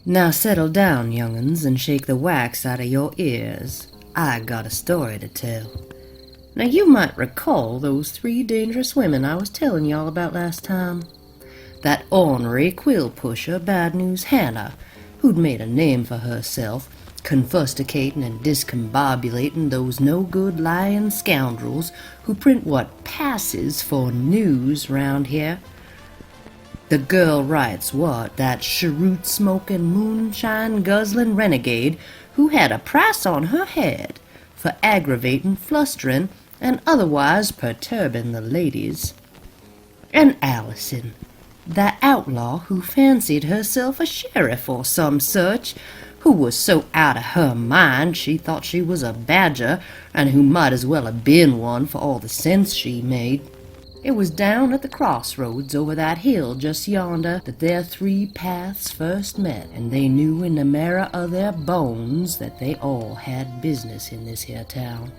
Now settle down, young'uns, and shake the wax out of your ears. I got a story to tell. Now you might recall those three dangerous women I was telling y'all about last time. That ornery quill pusher, Bad News Hannah, who'd made a name for herself, confusticating and discombobulating those no-good lying scoundrels who print what passes for news round here. The girl writes what, that cheroot-smoking, moonshine-guzzling renegade who had a price on her head for aggravating, flustering, and otherwise perturbing the ladies. And Allison, the outlaw who fancied herself a sheriff or some such, who was so out of her mind she thought she was a badger, and who might as well have been one for all the sense she made. It was down at the crossroads over that hill just yonder that their three paths first met, and they knew in the marrow of their bones that they all had business in this here town.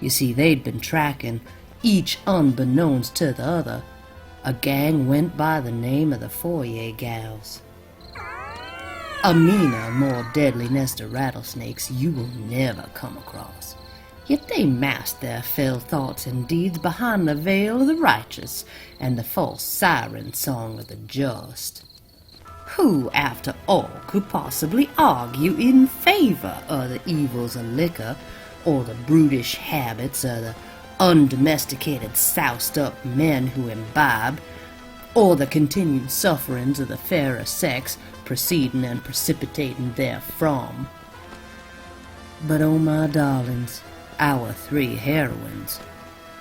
You see, they'd been tracking, each unbeknownst to the other, a gang went by the name of the Foyer Gals. A meaner, more deadly nest of rattlesnakes you will never come across. Yet they masked their fell thoughts and deeds behind the veil of the righteous and the false siren song of the just. Who, after all, could possibly argue in favor of the evils of liquor, or the brutish habits of the undomesticated, soused-up men who imbibe, or the continued sufferings of the fairer sex proceeding and precipitating therefrom? But oh, my darlings, our three heroines,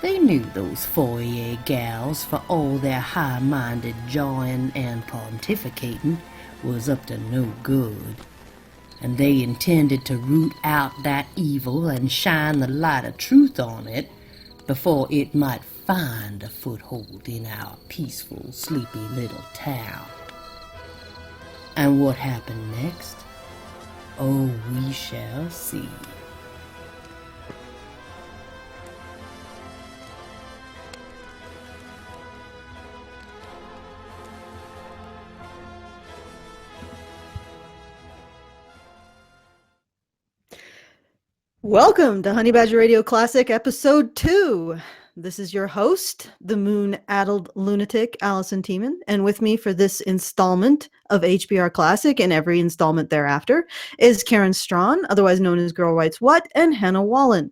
they knew those Foyer Gals, for all their high-minded jawing and pontificating, was up to no good, and they intended to root out that evil and shine the light of truth on it before it might find a foothold in our peaceful, sleepy little town. And what happened next? Oh, we shall see. Welcome to Honey Badger Radio Classic Episode 2. This is your host, the moon-addled lunatic, Allison Tiemann, and with me for this installment of HBR Classic and every installment thereafter is Karen Strawn, otherwise known as Girl Writes What, and Hannah Wallen.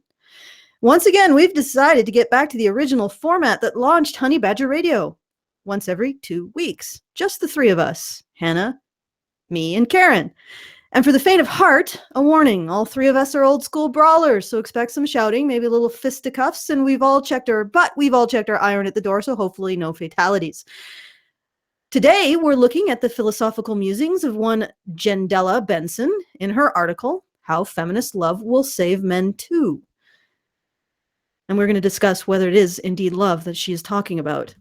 Once again, we've decided to get back to the original format that launched Honey Badger Radio, once every 2 weeks. Just the three of us, Hannah, me, and Karen. And for the faint of heart, a warning. All three of us are old school brawlers, so expect some shouting, maybe a little fisticuffs, and we've all checked our iron at the door, so hopefully no fatalities. Today, we're looking at the philosophical musings of one Gendella Benson in her article, How Feminist Love Will Save Men Too. And we're going to discuss whether it is indeed love that she is talking about.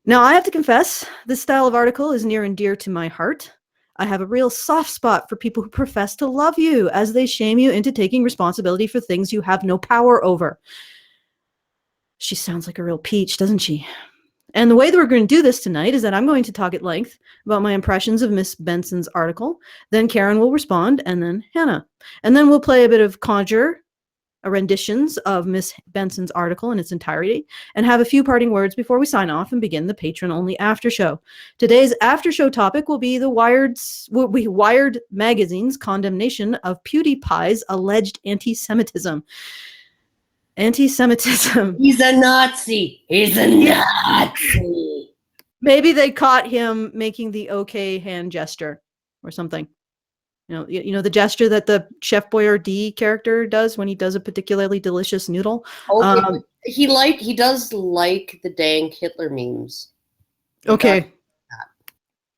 Now, I have to confess, this style of article is near and dear to my heart. I have a real soft spot for people who profess to love you as they shame you into taking responsibility for things you have no power over. She sounds like a real peach, doesn't she? And the way that we're going to do this tonight is that I'm going to talk at length about my impressions of Miss Benson's article. Then Karen will respond, and then Hannah. And then we'll play a bit of Conjure, renditions of Miss Benson's article in its entirety, and have a few parting words before we sign off and begin the patron-only after show. Today's after show topic will be Wired Magazine's condemnation of PewDiePie's alleged anti-Semitism. Anti-Semitism. He's a Nazi! He's a Nazi! Maybe they caught him making the okay hand gesture or something. You know the gesture that the Chef Boyardee character does when he does a particularly delicious noodle. Okay, he does like the dank Hitler memes. Okay.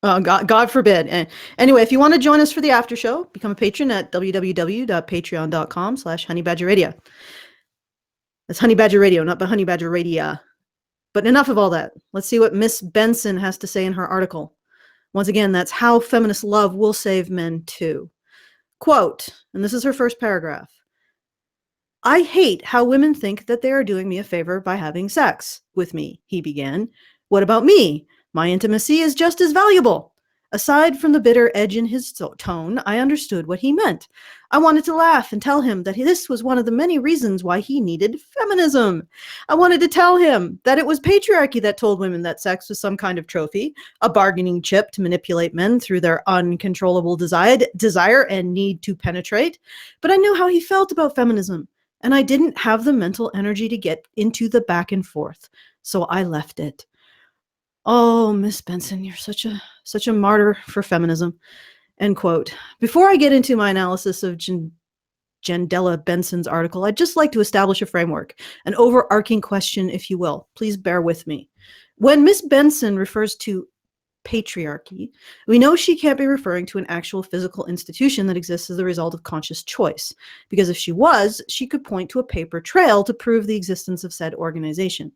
God forbid. Anyway, if you want to join us for the after show, become a patron at www.patreon.com/honeybadgerradio. That's Honey Badger Radio, not the Honey Badger Radio. But enough of all that. Let's see what Miss Benson has to say in her article. Once again, that's How Feminist Love Will Save Men Too. Quote, and this is her first paragraph. I hate how women think that they are doing me a favor by having sex with me, he began. What about me? My intimacy is just as valuable. Aside from the bitter edge in his tone, I understood what he meant. I wanted to laugh and tell him that this was one of the many reasons why he needed feminism. I wanted to tell him that it was patriarchy that told women that sex was some kind of trophy, a bargaining chip to manipulate men through their uncontrollable desire and need to penetrate. But I knew how he felt about feminism, and I didn't have the mental energy to get into the back and forth, so I left it. Oh, Miss Benson, you're such a martyr for feminism. End quote. Before I get into my analysis of Jandela Benson's article, I'd just like to establish a framework, an overarching question, if you will. Please bear with me. When Miss Benson refers to patriarchy, we know she can't be referring to an actual physical institution that exists as the result of conscious choice, because if she was, she could point to a paper trail to prove the existence of said organization.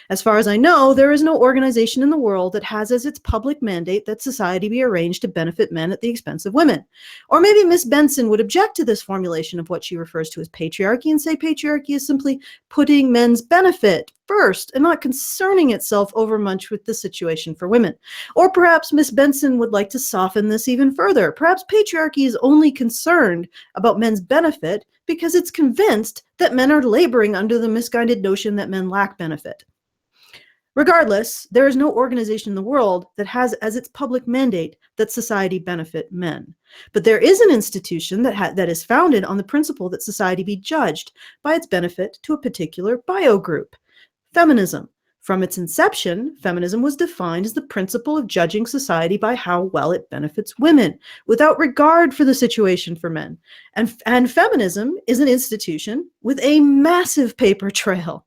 As far as I know, there is no organization in the world that has as its public mandate that society be arranged to benefit men at the expense of women. Or maybe Miss Benson would object to this formulation of what she refers to as patriarchy and say patriarchy is simply putting men's benefit first and not concerning itself overmuch with the situation for women. Or perhaps Miss Benson would like to soften this even further. Perhaps patriarchy is only concerned about men's benefit because it's convinced that men are laboring under the misguided notion that men lack benefit. Regardless, there is no organization in the world that has as its public mandate that society benefit men. But there is an institution that is founded on the principle that society be judged by its benefit to a particular biogroup. Feminism. From its inception, feminism was defined as the principle of judging society by how well it benefits women, without regard for the situation for men. And feminism is an institution with a massive paper trail.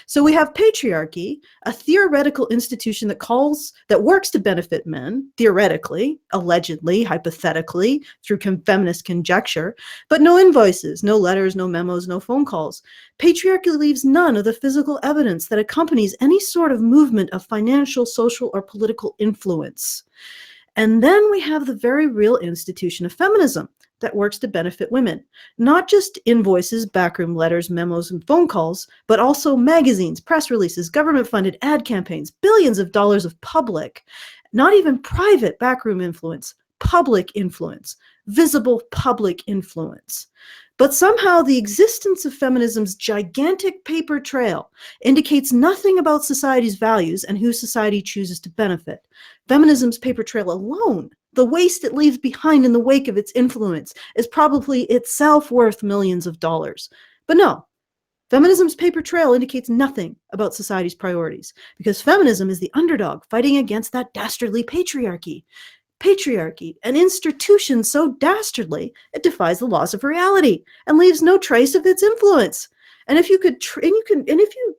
So we have patriarchy, a theoretical institution that works to benefit men, theoretically, allegedly, hypothetically, through feminist conjecture, but no invoices, no letters, no memos, no phone calls. Patriarchy leaves none of the physical evidence that accompanies any sort of movement of financial, social, or political influence. And then we have the very real institution of feminism that works to benefit women. Not just invoices, backroom letters, memos, and phone calls, but also magazines, press releases, government-funded ad campaigns, billions of dollars of public, not even private backroom influence, public influence, visible public influence. But somehow the existence of feminism's gigantic paper trail indicates nothing about society's values and who society chooses to benefit. Feminism's paper trail alone, the waste it leaves behind in the wake of its influence, is probably itself worth millions of dollars. But no, feminism's paper trail indicates nothing about society's priorities, because feminism is the underdog fighting against that dastardly patriarchy. Patriarchy, an institution so dastardly it defies the laws of reality and leaves no trace of its influence. And if you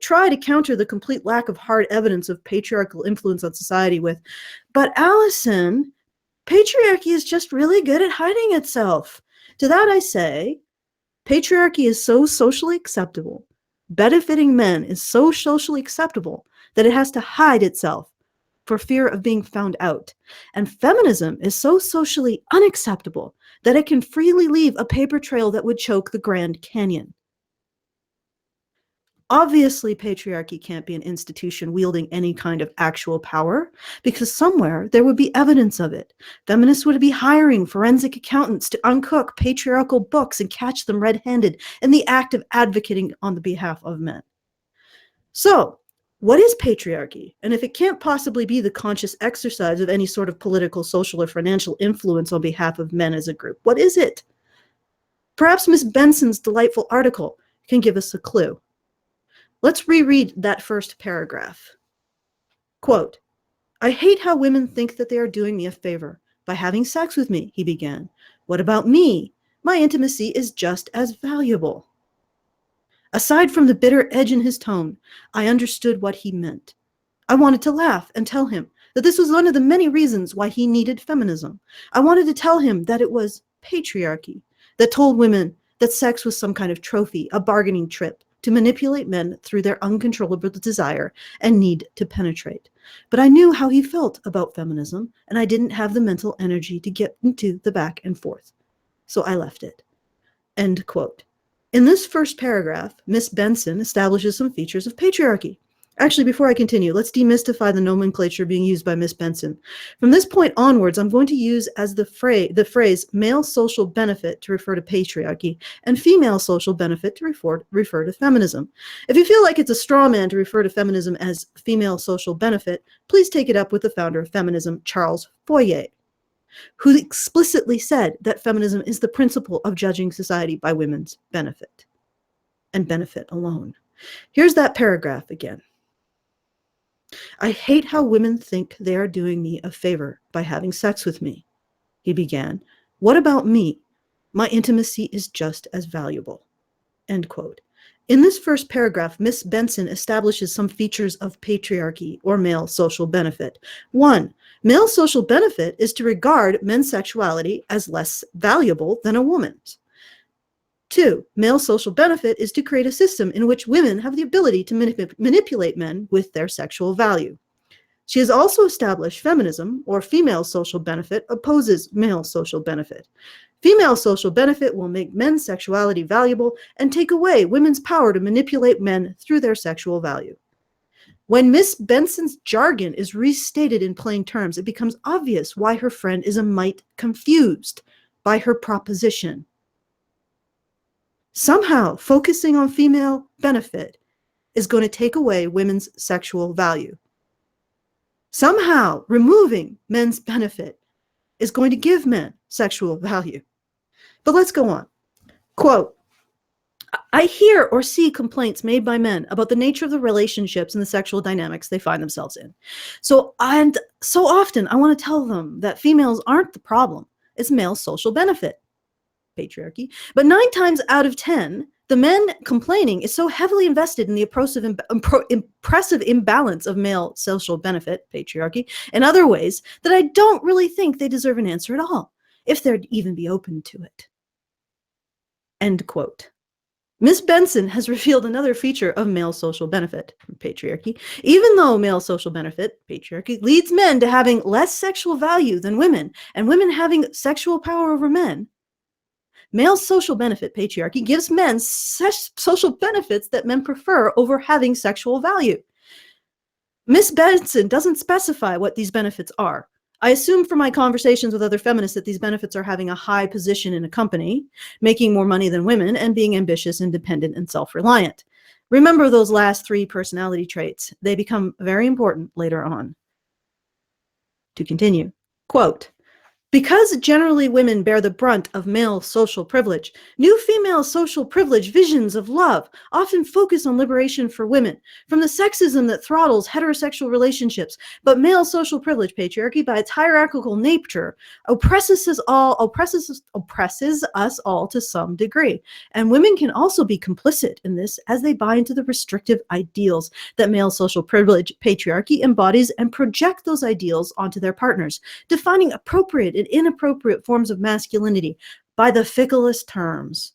try to counter the complete lack of hard evidence of patriarchal influence on society with, but Allison, patriarchy is just really good at hiding itself. To that I say, patriarchy is so socially acceptable, benefiting men is so socially acceptable that it has to hide itself for fear of being found out. And feminism is so socially unacceptable that it can freely leave a paper trail that would choke the Grand Canyon. Obviously, patriarchy can't be an institution wielding any kind of actual power, because somewhere there would be evidence of it. Feminists would be hiring forensic accountants to uncook patriarchal books and catch them red-handed in the act of advocating on the behalf of men. So, what is patriarchy? And if it can't possibly be the conscious exercise of any sort of political, social, or financial influence on behalf of men as a group, what is it? Perhaps Miss Benson's delightful article can give us a clue. Let's reread that first paragraph. Quote, "I hate how women think that they are doing me a favor by having sex with me," he began. "What about me? My intimacy is just as valuable." Aside from the bitter edge in his tone, I understood what he meant. I wanted to laugh and tell him that this was one of the many reasons why he needed feminism. I wanted to tell him that it was patriarchy that told women that sex was some kind of trophy, a bargaining chip to manipulate men through their uncontrollable desire and need to penetrate. But I knew how he felt about feminism, and I didn't have the mental energy to get into the back and forth. So I left it. End quote. In this first paragraph, Miss Benson establishes some features of patriarchy. Actually, before I continue, let's demystify the nomenclature being used by Miss Benson. From this point onwards, I'm going to use as the phrase male social benefit to refer to patriarchy and female social benefit to refer to feminism. If you feel like it's a straw man to refer to feminism as female social benefit, please take it up with the founder of feminism, Charles Fourier, who explicitly said that feminism is the principle of judging society by women's benefit and benefit alone. Here's that paragraph again. I hate how women think they are doing me a favor by having sex with me, he began. What about me? My intimacy is just as valuable. End quote. In this first paragraph, Miss Benson establishes some features of patriarchy or male social benefit. 1. Male social benefit is to regard men's sexuality as less valuable than a woman's. 2. Male social benefit is to create a system in which women have the ability to manipulate men with their sexual value. She has also established feminism, or female social benefit, opposes male social benefit. Female social benefit will make men's sexuality valuable and take away women's power to manipulate men through their sexual value. When Miss Benson's jargon is restated in plain terms, it becomes obvious why her friend is a mite confused by her proposition. Somehow, focusing on female benefit is going to take away women's sexual value. Somehow, removing men's benefit is going to give men sexual value. But let's go on. Quote, I hear or see complaints made by men about the nature of the relationships and the sexual dynamics they find themselves in. So often I want to tell them that females aren't the problem. It's male social benefit, patriarchy. But 9 times out of 10, the men complaining is so heavily invested in the impressive imbalance of male social benefit, patriarchy, in other ways that I don't really think they deserve an answer at all, if they'd even be open to it. End quote. Miss Benson has revealed another feature of male social benefit, patriarchy. Even though male social benefit, patriarchy, leads men to having less sexual value than women, and women having sexual power over men, male social benefit, patriarchy, gives men social benefits that men prefer over having sexual value. Miss Benson doesn't specify what these benefits are. I assume from my conversations with other feminists that these benefits are having a high position in a company, making more money than women, and being ambitious, independent, and self-reliant. Remember those last 3 personality traits. They become very important later on. To continue, quote, because generally women bear the brunt of male social privilege, new female social privilege visions of love often focus on liberation for women from the sexism that throttles heterosexual relationships. But male social privilege, patriarchy, by its hierarchical nature, oppresses us all to some degree. And women can also be complicit in this as they buy into the restrictive ideals that male social privilege, patriarchy, embodies and project those ideals onto their partners, defining appropriate and inappropriate forms of masculinity by the ficklest terms.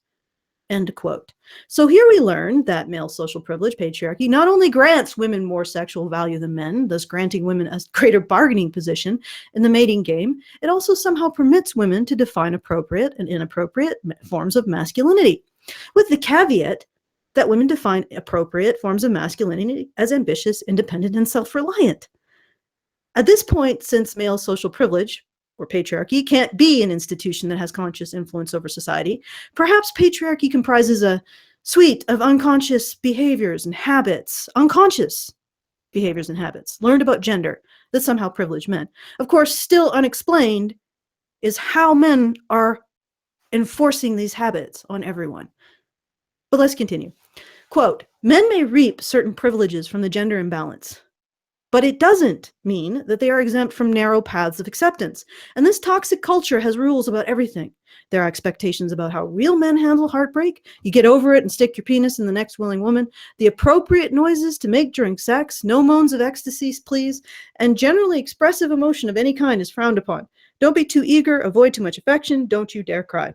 End quote. So here we learn that male social privilege, patriarchy, not only grants women more sexual value than men, thus granting women a greater bargaining position in the mating game, it also somehow permits women to define appropriate and inappropriate forms of masculinity, with the caveat that women define appropriate forms of masculinity as ambitious, independent, and self-reliant. At this point, since male social privilege, or patriarchy, can't be an institution that has conscious influence over society, perhaps patriarchy comprises a suite of unconscious behaviors and habits, learned about gender that somehow privilege men. Of course, still unexplained is how men are enforcing these habits on everyone. But let's continue. Quote, men may reap certain privileges from the gender imbalance, but it doesn't mean that they are exempt from narrow paths of acceptance. And this toxic culture has rules about everything. There are expectations about how real men handle heartbreak. You get over it and stick your penis in the next willing woman. The appropriate noises to make during sex. No moans of ecstasy, please. And generally expressive emotion of any kind is frowned upon. Don't be too eager. Avoid too much affection. Don't you dare cry.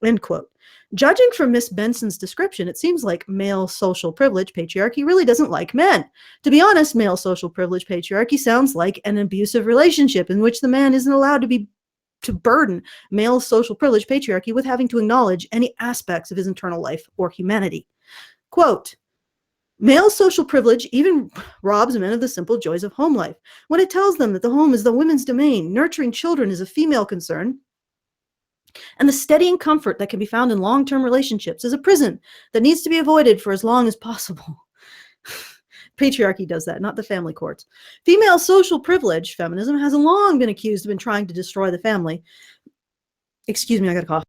End quote. Judging from Miss Benson's description, it seems like male social privilege, patriarchy, really doesn't like men. To be honest, male social privilege, patriarchy sounds like an abusive relationship in which the man isn't allowed to burden male social privilege, patriarchy, with having to acknowledge any aspects of his internal life or humanity. Quote, Male social privilege even robs men of the simple joys of home life. When it tells them that the home is the women's domain, nurturing children is a female concern, and the steadying comfort that can be found in long-term relationships is a prison that needs to be avoided for as long as possible. Patriarchy does that, not the family courts. Female social privilege, feminism, has long been accused of trying to destroy the family. Excuse me, I got a cough.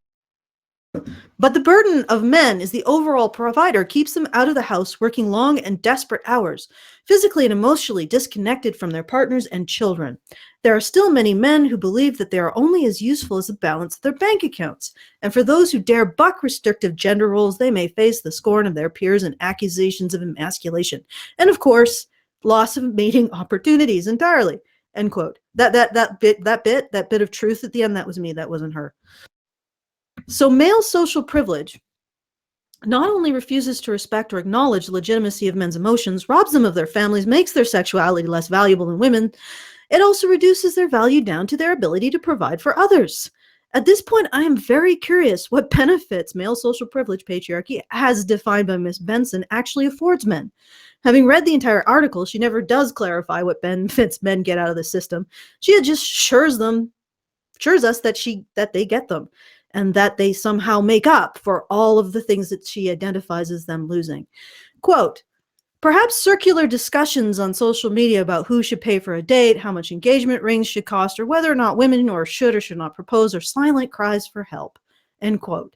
But the burden of men as the overall provider keeps them out of the house working long and desperate hours, physically and emotionally disconnected from their partners and children. There are still many men who believe that they are only as useful as the balance of their bank accounts. And for those who dare buck restrictive gender roles, they may face the scorn of their peers and accusations of emasculation. And of course, loss of mating opportunities entirely. End quote. That bit of truth at the end, that was me, that wasn't her. So male social privilege not only refuses to respect or acknowledge the legitimacy of men's emotions, robs them of their families, makes their sexuality less valuable than women, it also reduces their value down to their ability to provide for others. At this point, I am very curious what benefits male social privilege patriarchy, as defined by Miss Benson, actually affords men. Having read the entire article, she never does clarify what benefits men get out of the system. She just assures us that they get them, and that they somehow make up for all of the things that she identifies as them losing. Quote, perhaps circular discussions on social media about who should pay for a date, how much engagement rings should cost, or whether or not women should not propose are silent cries for help. End quote.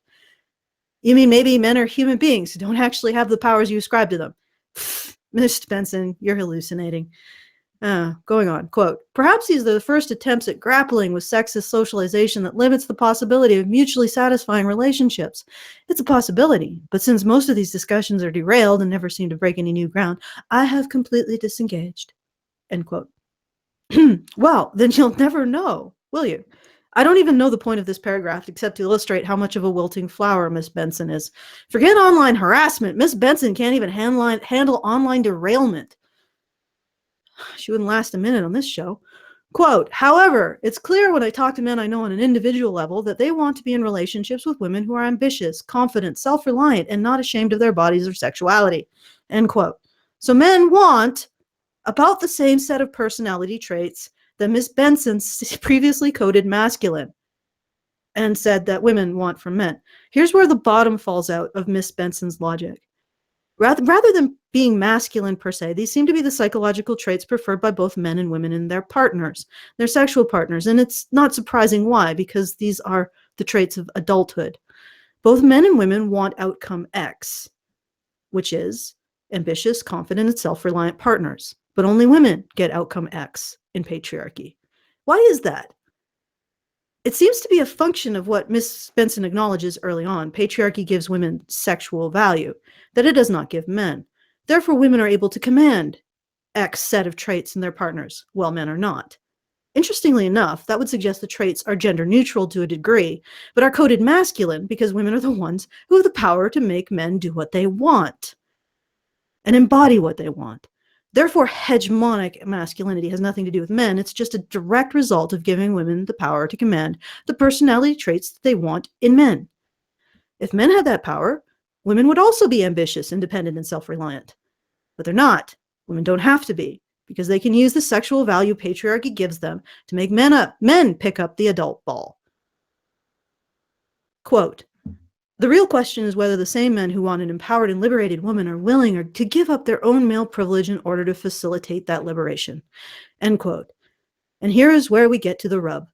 You mean maybe men are human beings who don't actually have the powers you ascribe to them? Miss Benson, you're hallucinating. Going on, quote, perhaps these are the first attempts at grappling with sexist socialization that limits the possibility of mutually satisfying relationships. It's a possibility, but since most of these discussions are derailed and never seem to break any new ground, I have completely disengaged. End quote. Well, then you'll never know, will you? I don't even know the point of this paragraph except to illustrate how much of a wilting flower Miss Benson is. Forget online harassment. Miss Benson can't even handle online derailment. She wouldn't last a minute on this show. Quote, however, it's clear when I talk to men I know on an individual level that they want to be in relationships with women who are ambitious, confident, self-reliant, and not ashamed of their bodies or sexuality. End quote. So men want about the same set of personality traits that Miss Benson previously coded masculine and said that women want from men. Here's where the bottom falls out of Miss Benson's logic. Rather than being masculine per se, these seem to be the psychological traits preferred by both men and women in their partners, their sexual partners. And it's not surprising why, because these are the traits of adulthood. Both men and women want outcome X, which is ambitious, confident, and self-reliant partners. But only women get outcome X in patriarchy. Why is that? It seems to be a function of what Miss Benson acknowledges early on. Patriarchy gives women sexual value that it does not give men. Therefore, women are able to command X set of traits in their partners, while men are not. Interestingly enough, that would suggest the traits are gender neutral to a degree, but are coded masculine because women are the ones who have the power to make men do what they want and embody what they want. Therefore, hegemonic masculinity has nothing to do with men. It's just a direct result of giving women the power to command the personality traits that they want in men. If men had that power, women would also be ambitious, independent, and self-reliant. But they're not. Women don't have to be, because they can use the sexual value patriarchy gives them to make men pick up the adult ball. Quote, the real question is whether the same men who want an empowered and liberated woman are willing to give up their own male privilege in order to facilitate that liberation. End quote. And here is where we get to the rub.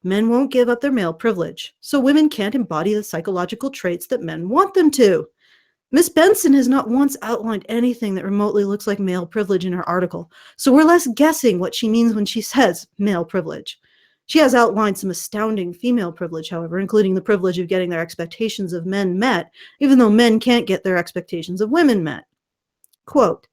Men won't give up their male privilege, so women can't embody the psychological traits that men want them to. Miss Benson has not once outlined anything that remotely looks like male privilege in her article, so we're less guessing what she means when she says male privilege. She has outlined some astounding female privilege, however, including the privilege of getting their expectations of men met, even though men can't get their expectations of women met. Quote,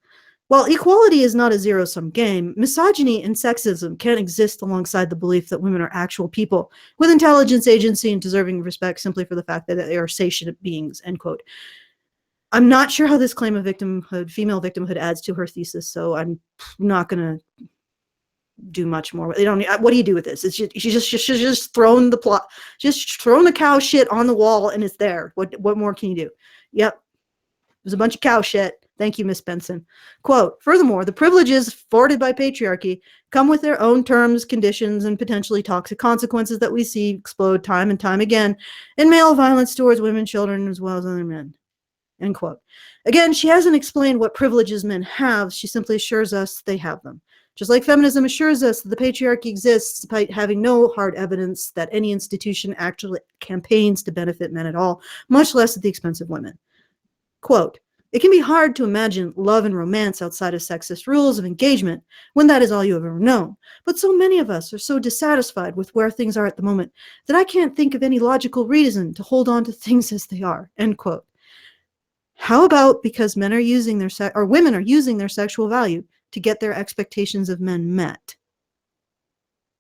while equality is not a zero-sum game, misogyny and sexism can't exist alongside the belief that women are actual people with intelligence, agency, and deserving of respect simply for the fact that they are sentient beings, end quote. I'm not sure how this claim of victimhood, female victimhood, adds to her thesis, so I'm not going to do much more. They don't. What do you do with this? It's just, she's just thrown the plot, just thrown the cow shit on the wall, and it's there. What more can you do? Yep, there's a bunch of cow shit. Thank you, Miss Benson. Quote, furthermore, the privileges afforded by patriarchy come with their own terms, conditions, and potentially toxic consequences that we see explode time and time again in male violence towards women, children, as well as other men. End quote. Again, she hasn't explained what privileges men have. She simply assures us they have them. Just like feminism assures us that the patriarchy exists despite having no hard evidence that any institution actually campaigns to benefit men at all, much less at the expense of women. Quote, it can be hard to imagine love and romance outside of sexist rules of engagement when that is all you have ever known. But so many of us are so dissatisfied with where things are at the moment that I can't think of any logical reason to hold on to things as they are. End quote. How about because men are using their or women are using their sexual value to get their expectations of men met?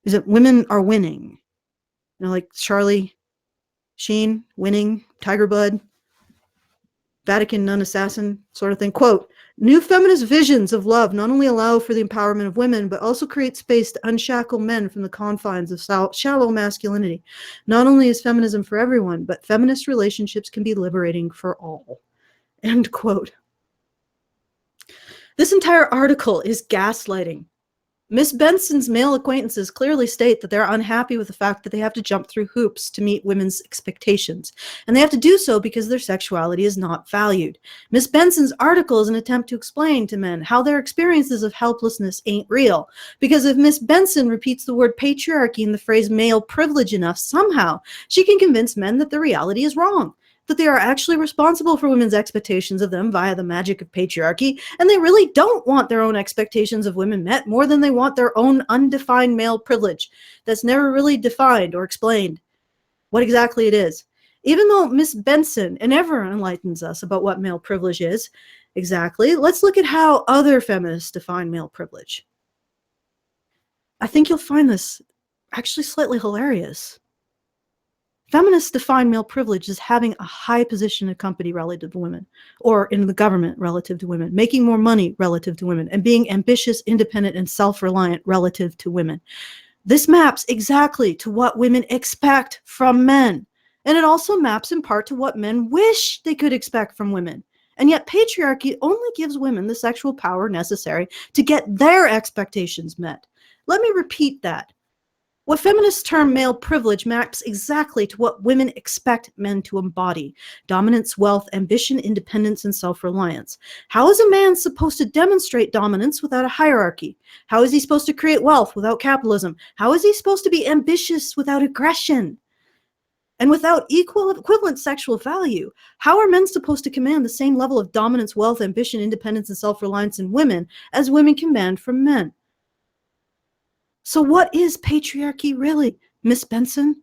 Is it women are winning? You know, like Charlie Sheen winning, Tiger Blood, Vatican nun assassin sort of thing. Quote, new feminist visions of love not only allow for the empowerment of women, but also create space to unshackle men from the confines of shallow masculinity. Not only is feminism for everyone, but feminist relationships can be liberating for all. End quote. This entire article is gaslighting. Miss Benson's male acquaintances clearly state that they're unhappy with the fact that they have to jump through hoops to meet women's expectations, and they have to do so because their sexuality is not valued. Miss Benson's article is an attempt to explain to men how their experiences of helplessness ain't real, because if Miss Benson repeats the word patriarchy and the phrase male privilege enough, somehow she can convince men that the reality is wrong, that they are actually responsible for women's expectations of them via the magic of patriarchy, and they really don't want their own expectations of women met more than they want their own undefined male privilege that's never really defined or explained what exactly it is. Even though Miss Benson never enlightens us about what male privilege is exactly, let's look at how other feminists define male privilege. I think you'll find this actually slightly hilarious. Feminists define male privilege as having a high position in a company relative to women, or in the government relative to women, making more money relative to women, and being ambitious, independent, and self-reliant relative to women. This maps exactly to what women expect from men. And it also maps in part to what men wish they could expect from women. And yet patriarchy only gives women the sexual power necessary to get their expectations met. Let me repeat that. What feminists term male privilege maps exactly to what women expect men to embody: dominance, wealth, ambition, independence, and self-reliance. How is a man supposed to demonstrate dominance without a hierarchy? How is he supposed to create wealth without capitalism? How is he supposed to be ambitious without aggression? And without equivalent sexual value, how are men supposed to command the same level of dominance, wealth, ambition, independence, and self-reliance in women as women command from men? So what is patriarchy really, Miss Benson?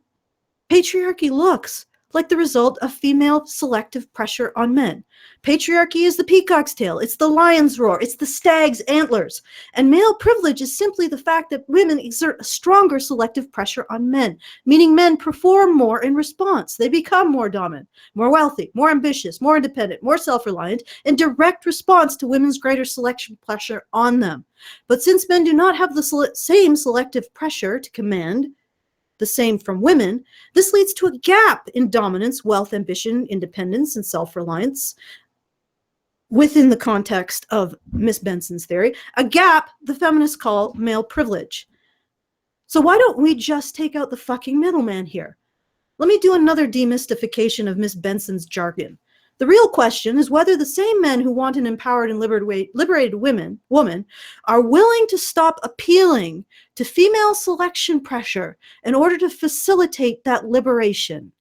Patriarchy looks like the result of female selective pressure on men. Patriarchy is the peacock's tail, it's the lion's roar, it's the stag's antlers. And male privilege is simply the fact that women exert a stronger selective pressure on men, meaning men perform more in response. They become more dominant, more wealthy, more ambitious, more independent, more self-reliant, in direct response to women's greater selection pressure on them. But since men do not have the same selective pressure to command the same from women, this leads to a gap in dominance, wealth, ambition, independence, and self-reliance within the context of Miss Benson's theory, a gap the feminists call male privilege. So why don't we just take out the fucking middleman here? Let me do another demystification of Miss Benson's jargon. The real question is whether the same men who want an empowered and liberated woman are willing to stop appealing to female selection pressure in order to facilitate that liberation.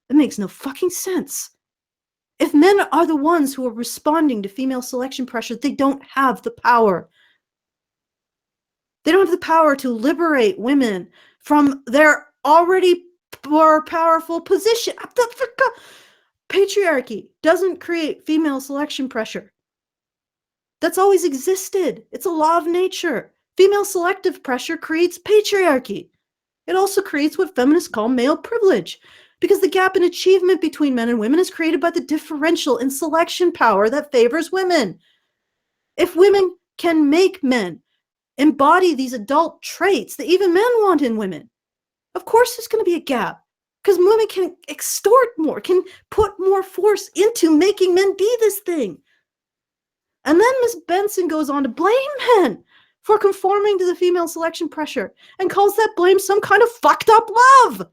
It makes no fucking sense. If men are the ones who are responding to female selection pressure, they don't have the power. They don't have the power to liberate women from their already more powerful position. Patriarchy doesn't create female selection pressure. That's always existed. It's a law of nature. Female selective pressure creates patriarchy. It also creates what feminists call male privilege, because the gap in achievement between men and women is created by the differential in selection power that favors women. If women can make men embody these adult traits that even men want in women, of course there's going to be a gap. Because women can extort more, can put more force into making men be this thing. And then Miss Benson goes on to blame men for conforming to the female selection pressure and calls that blame some kind of fucked up love.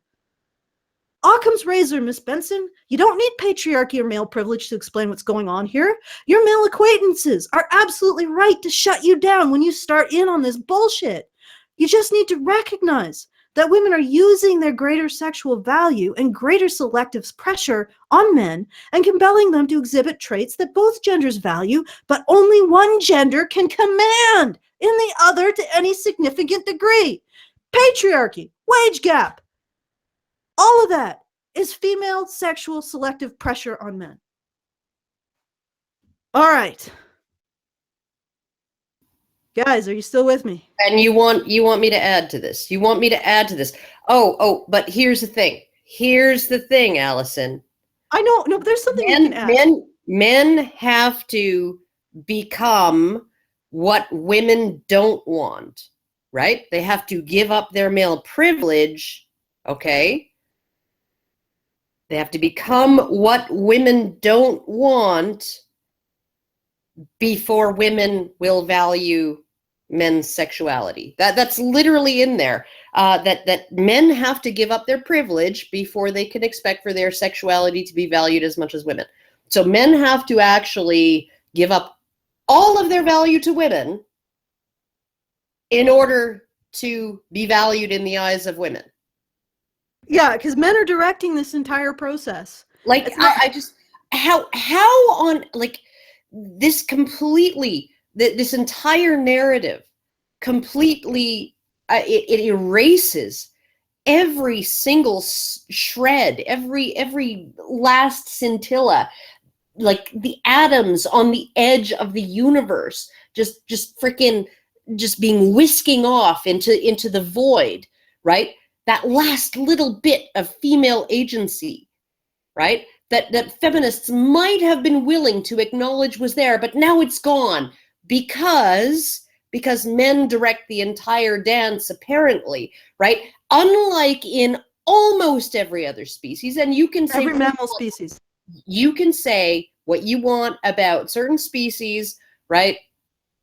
Occam's razor, Miss Benson. You don't need patriarchy or male privilege to explain what's going on here. Your male acquaintances are absolutely right to shut you down when you start in on this bullshit. You just need to recognize that women are using their greater sexual value and greater selective pressure on men and compelling them to exhibit traits that both genders value, but only one gender can command in the other to any significant degree. Patriarchy, wage gap, all of that is female sexual selective pressure on men. All right. Guys, are you still with me? And you want me to add to this. You want me to add to this. Oh, but here's the thing. Here's the thing, Allison. I know, no, but there's something you can add. Men have to become what women don't want, right? They have to give up their male privilege, okay? They have to become what women don't want before women will value men's sexuality. That's literally in there. That men have to give up their privilege before they can expect for their sexuality to be valued as much as women. So men have to actually give up all of their value to women in order to be valued in the eyes of women. Yeah, because men are directing this entire process. Like, I just, how on, like, this completely, this entire narrative completely, it erases every single shred, every last scintilla, like the atoms on the edge of the universe, just freaking, just being whisking off into the void, right? That last little bit of female agency, right? That feminists might have been willing to acknowledge was there, but now it's gone because men direct the entire dance, apparently, right? Unlike in almost every other species, and you can say every mammal species. You can say what you want about certain species, right,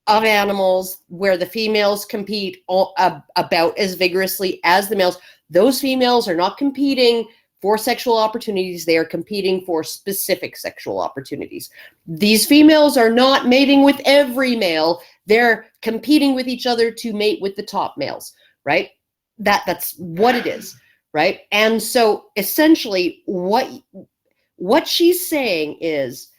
of animals where the females compete about as vigorously as the males. Those females are not competing for sexual opportunities. They are competing for specific sexual opportunities. These females are not mating with every male. They're competing with each other to mate with the top males, right? That's what it is, right? And so essentially what she's saying is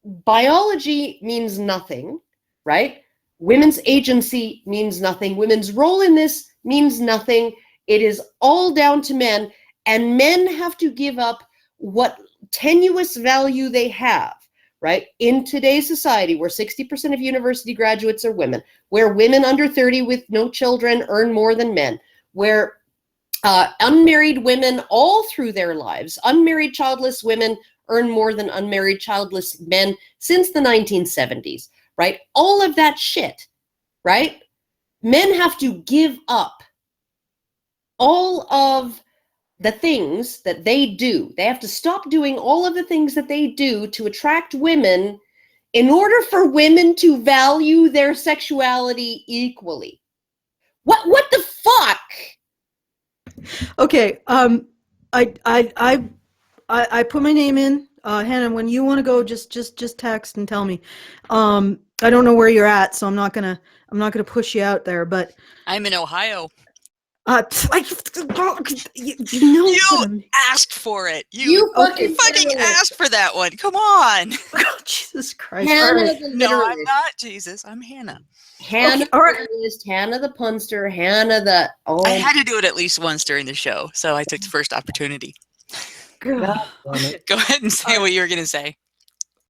biology means nothing, right? Women's agency means nothing. Women's role in this means nothing. It is all down to men, and men have to give up what tenuous value they have, right? In today's society, where 60% of university graduates are women, where women under 30 with no children earn more than men, where unmarried women all through their lives, unmarried childless women earn more than unmarried childless men since the 1970s, right? All of that shit, right? Men have to give up all of the things that they do. They have to stop doing all of the things that they do to attract women in order for women to value their sexuality equally. What the fuck? Okay, I put my name in. Hannah, when you want to go, just text and tell me. I don't know where you're at, so I'm not gonna push you out there. But I'm in Ohio. you know You asked for it. You fucking asked for that one. Come on. Oh, Jesus Christ! Hannah, right. No, I'm not Jesus. I'm Hannah. Hannah, okay, Hannah the punster, Hannah the. Oh, I had to do it at least once during the show, so I took the first opportunity. God damn it. Go ahead and say what you were going to say.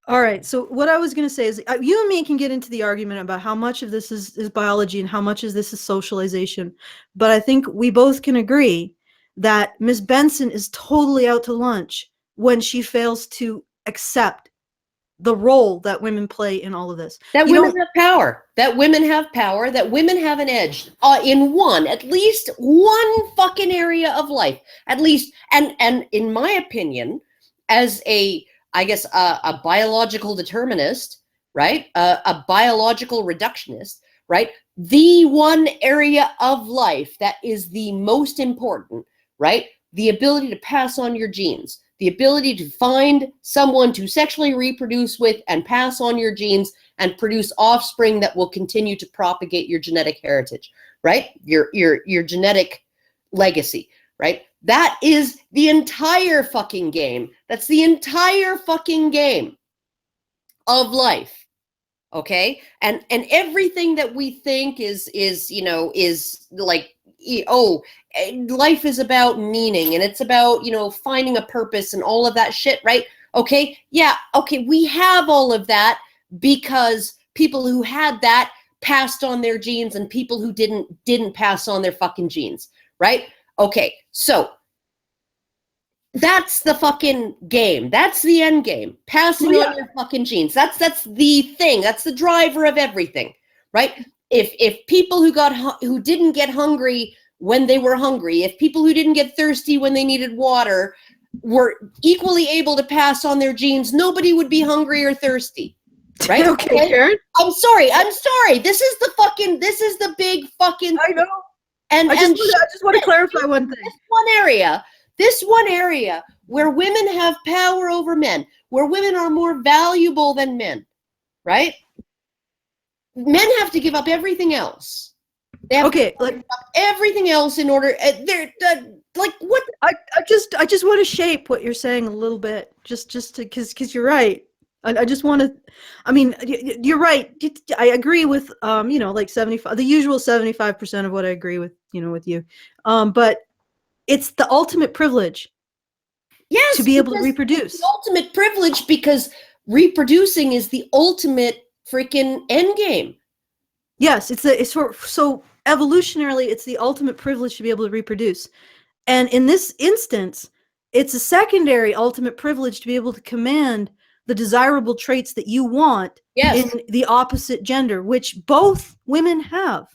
All right. So what I was going to say is you and me can get into the argument about how much of this is biology and how much of this is socialization. But I think we both can agree that Miss Benson is totally out to lunch when she fails to accept the role that women play in all of this. That women have power. That women have power. That women have an edge in at least one fucking area of life. At least, and in my opinion, as a I guess, a biological determinist, right? A biological reductionist, right? The one area of life that is the most important, right? The ability to pass on your genes, the ability to find someone to sexually reproduce with and pass on your genes and produce offspring that will continue to propagate your genetic heritage, right? Your genetic legacy, right? That is the entire fucking game. That's the entire fucking game of life. Okay, and everything that we think is like, life is about meaning, and it's about finding a purpose and all of that shit, right? Okay, yeah, okay, we have all of that because people who had that passed on their genes, and people who didn't pass on their fucking genes, right? Okay, so that's the fucking game. That's the end game. Passing on your fucking genes. That's the thing. That's the driver of everything, right? If people who didn't get hungry when they were hungry, if people who didn't get thirsty when they needed water were equally able to pass on their genes, nobody would be hungry or thirsty, right? Okay, Karen. I'm sorry. This is the big fucking. I know. And I just want to clarify one thing. This one area where women have power over men, where women are more valuable than men, right? Men have to give up everything else. They have to give up everything else in order. Like what? I just want to shape what you're saying a little bit, just because you're right. I just want to. I mean, you're right. I agree with like 75, the usual 75% of what I agree with with you, but it's the ultimate privilege. Yes, to be able to reproduce. The ultimate privilege, because reproducing is the ultimate freaking end game. Yes, so evolutionarily, it's the ultimate privilege to be able to reproduce. And in this instance, it's a secondary ultimate privilege to be able to command the desirable traits that you want in the opposite gender, which both women have.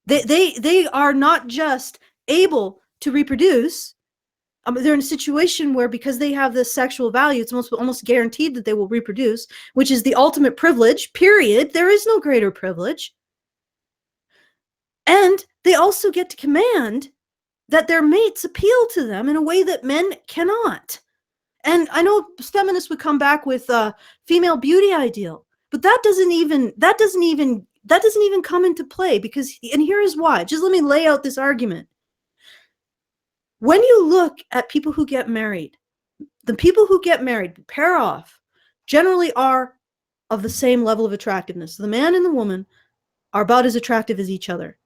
They are not just able to reproduce. They're in a situation where, because they have this sexual value, it's almost guaranteed that they will reproduce, which is the ultimate privilege, period. There is no greater privilege. And they also get to command that their mates appeal to them in a way that men cannot. And I know feminists would come back with a female beauty ideal, but that doesn't even come into play, because, and here is why. Just let me lay out this argument. When you look at people who get married, the people who get married, pair off, generally are of the same level of attractiveness. The man and the woman are about as attractive as each other.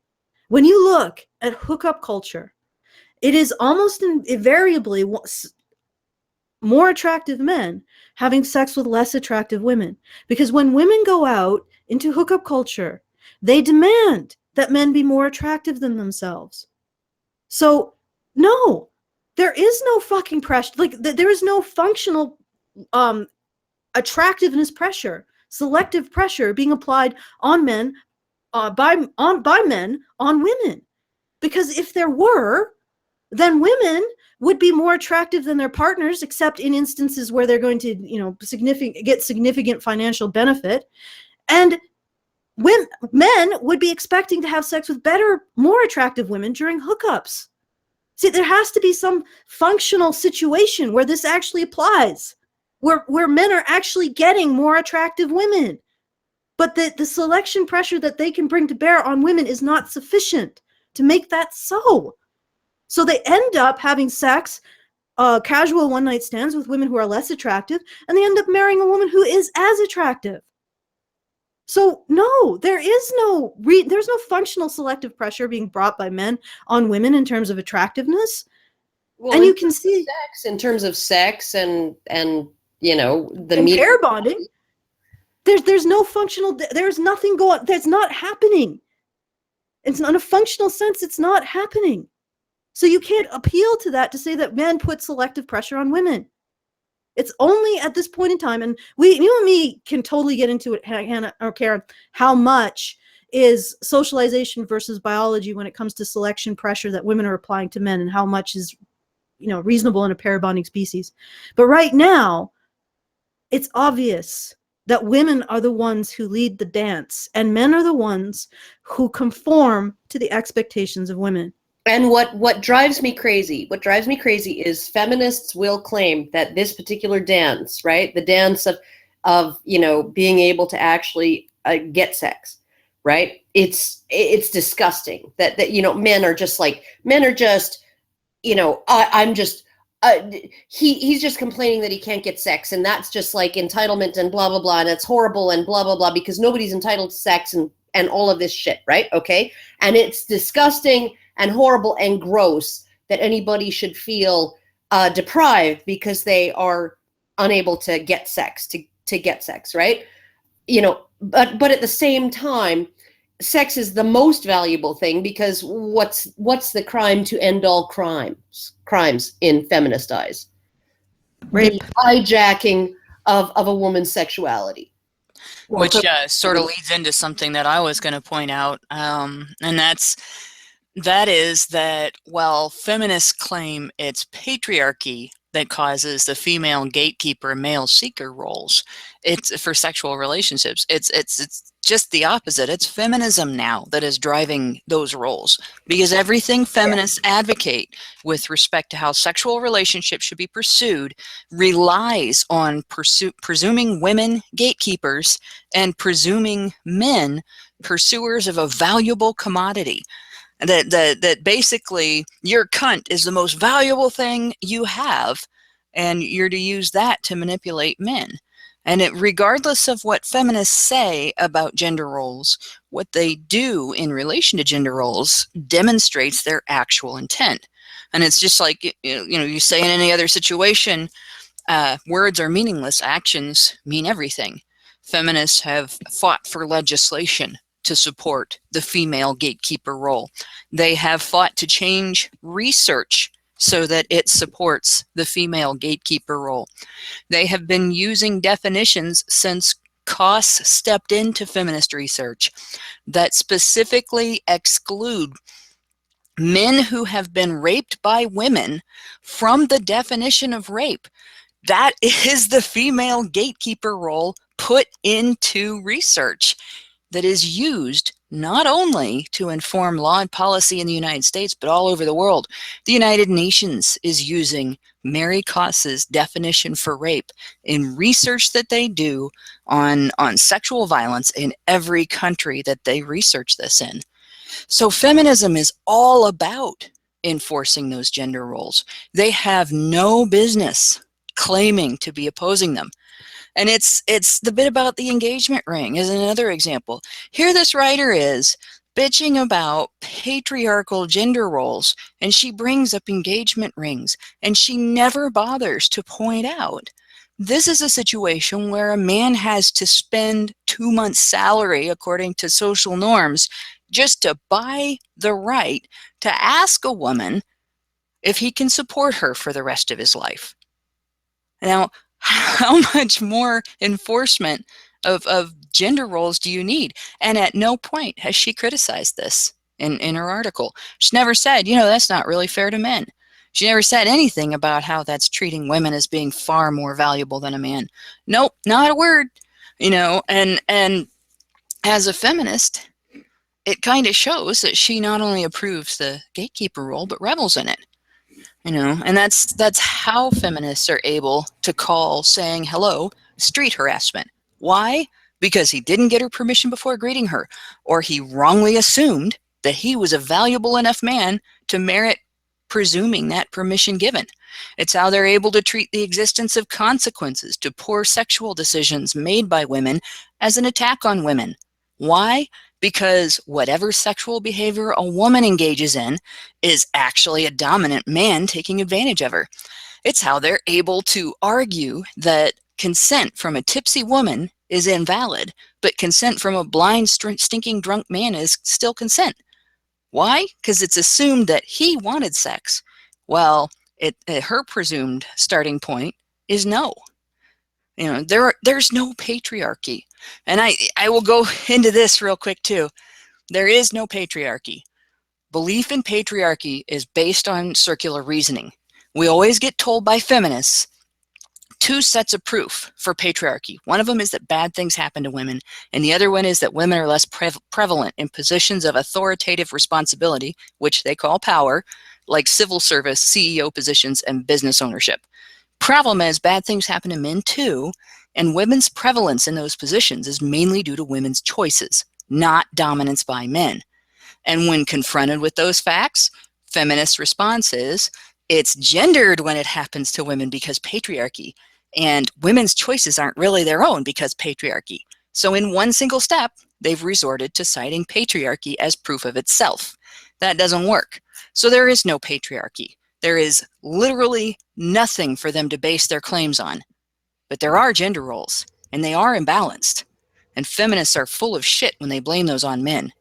When you look at hookup culture, it is almost invariably more attractive men having sex with less attractive women. Because when women go out into hookup culture, they demand that men be more attractive than themselves. So, no, there is no fucking pressure. Like, there is no functional attractiveness pressure, selective pressure being applied on men, by men on women. Because if there were, then women would be more attractive than their partners, except in instances where they're going to, get significant financial benefit. And men would be expecting to have sex with better, more attractive women during hookups. See, there has to be some functional situation where this actually applies, where men are actually getting more attractive women. But the selection pressure that they can bring to bear on women is not sufficient to make that so. So they end up having sex, casual one-night stands with women who are less attractive, and they end up marrying a woman who is as attractive. So no, there's no functional selective pressure being brought by men on women in terms of attractiveness. Well, and you can see in terms of sex and the pair bonding. There's no functional. There's nothing going. That's not happening. It's not, in a functional sense, it's not happening. So you can't appeal to that to say that men put selective pressure on women. It's only at this point in time, and you and me can totally get into it, Hannah or Karen, how much is socialization versus biology when it comes to selection pressure that women are applying to men, and how much is reasonable in a pair bonding species. But right now, it's obvious that women are the ones who lead the dance and men are the ones who conform to the expectations of women. And what drives me crazy is feminists will claim that this particular dance, right, the dance of being able to actually get sex, right? It's disgusting that men are just I'm just he's just complaining that he can't get sex, and that's just like entitlement and blah blah blah, and it's horrible and blah blah blah because nobody's entitled to sex and all of this shit, right? Okay, and it's disgusting and horrible and gross that anybody should feel deprived because they are unable to get sex, to get sex, right? But at the same time, sex is the most valuable thing because what's the crime to end all crimes in feminist eyes? Rape. The hijacking of a woman's sexuality. Which sort of leads into something that I was going to point out, and that is that while feminists claim it's patriarchy that causes the female gatekeeper, male seeker roles, it's for sexual relationships. It's just the opposite. It's feminism now that is driving those roles, because everything feminists advocate with respect to how sexual relationships should be pursued relies on presuming women gatekeepers and presuming men pursuers of a valuable commodity. That basically your cunt is the most valuable thing you have, and you're to use that to manipulate men. And regardless of what feminists say about gender roles, what they do in relation to gender roles demonstrates their actual intent. And it's just like, you say in any other situation, words are meaningless, actions mean everything. Feminists have fought for legislation to support the female gatekeeper role. They have fought to change research so that it supports the female gatekeeper role. They have been using definitions since Koss stepped into feminist research that specifically exclude men who have been raped by women from the definition of rape. That is the female gatekeeper role put into research that is used not only to inform law and policy in the United States, but all over the world. The United Nations is using Mary Koss's definition for rape in research that they do on sexual violence in every country that they research this in. So feminism is all about enforcing those gender roles. They have no business claiming to be opposing them. And it's the bit about the engagement ring is another example. Here this writer is bitching about patriarchal gender roles, and she brings up engagement rings, and she never bothers to point out this is a situation where a man has to spend 2 months' salary, according to social norms, just to buy the right to ask a woman if he can support her for the rest of his life. Now, how much more enforcement of gender roles do you need? And at no point has she criticized this in her article. She never said, that's not really fair to men. She never said anything about how that's treating women as being far more valuable than a man. Nope, not a word. And as a feminist, it kind of shows that she not only approves the gatekeeper role, but revels in it. And that's how feminists are able to call saying hello street harassment. Why? Because he didn't get her permission before greeting her, or he wrongly assumed that he was a valuable enough man to merit presuming that permission given. It's how they're able to treat the existence of consequences to poor sexual decisions made by women as an attack on women. Why? Because whatever sexual behavior a woman engages in is actually a dominant man taking advantage of her. It's how they're able to argue that consent from a tipsy woman is invalid, but consent from a blind, stinking drunk man is still consent. Why? Because it's assumed that he wanted sex. Well, her presumed starting point is no. There's no patriarchy. And I will go into this real quick too. There is no patriarchy. Belief in patriarchy is based on circular reasoning. We always get told by feminists two sets of proof for patriarchy. One of them is that bad things happen to women, and the other one is that women are less prevalent in positions of authoritative responsibility, which they call power, like civil service, CEO positions, and business ownership. Problem is, bad things happen to men too, and women's prevalence in those positions is mainly due to women's choices, not dominance by men. And when confronted with those facts, feminist response is, it's gendered when it happens to women because patriarchy, and women's choices aren't really their own because patriarchy. So in one single step, they've resorted to citing patriarchy as proof of itself. That doesn't work. So there is no patriarchy. There is literally nothing for them to base their claims on. But there are gender roles, and they are imbalanced. And feminists are full of shit when they blame those on men.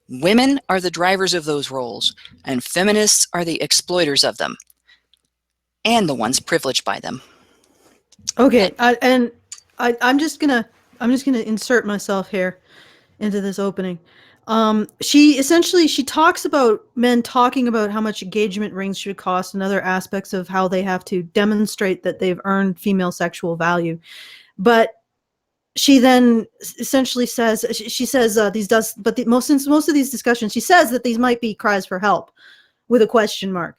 Women are the drivers of those roles, and feminists are the exploiters of them, and the ones privileged by them. Okay, I'm just gonna insert myself here into this opening. She talks about men talking about how much engagement rings should cost and other aspects of how they have to demonstrate that they've earned female sexual value. But she then essentially says, most of these discussions, she says that these might be cries for help with a question mark.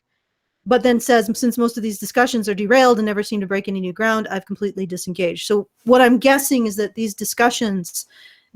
But then says, since most of these discussions are derailed and never seem to break any new ground, I've completely disengaged. So what I'm guessing is that these discussions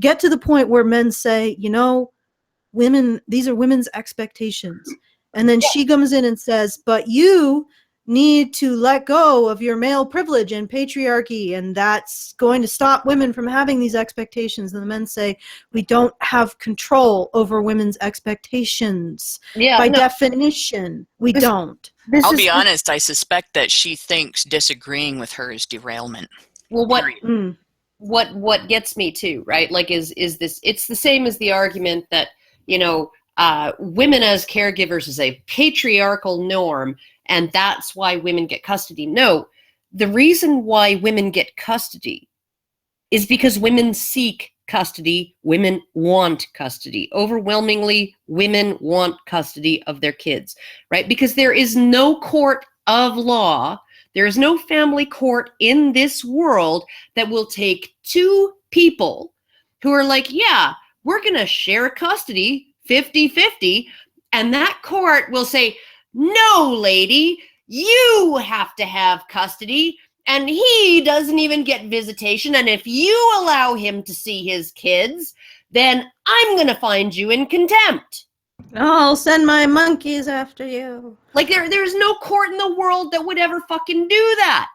get to the point where men say, these are women's expectations. And then she comes in and says, but you need to let go of your male privilege and patriarchy, and that's going to stop women from having these expectations. And the men say, we don't have control over women's expectations. By definition, we don't. I'll be honest, I suspect that she thinks disagreeing with her is derailment. Well, what gets me too, right? Like, is this? It's the same as the argument that women as caregivers is a patriarchal norm, and that's why women get custody. No, the reason why women get custody is because women seek custody. Women want custody. Overwhelmingly, women want custody of their kids, right? Because there is no court of law, there is no family court in this world that will take two people who are like, yeah, we're going to share custody 50-50, and that court will say, no, lady, you have to have custody, and he doesn't even get visitation, and if you allow him to see his kids, then I'm going to find you in contempt. I'll send my monkeys after you. Like, there's no court in the world that would ever fucking do that,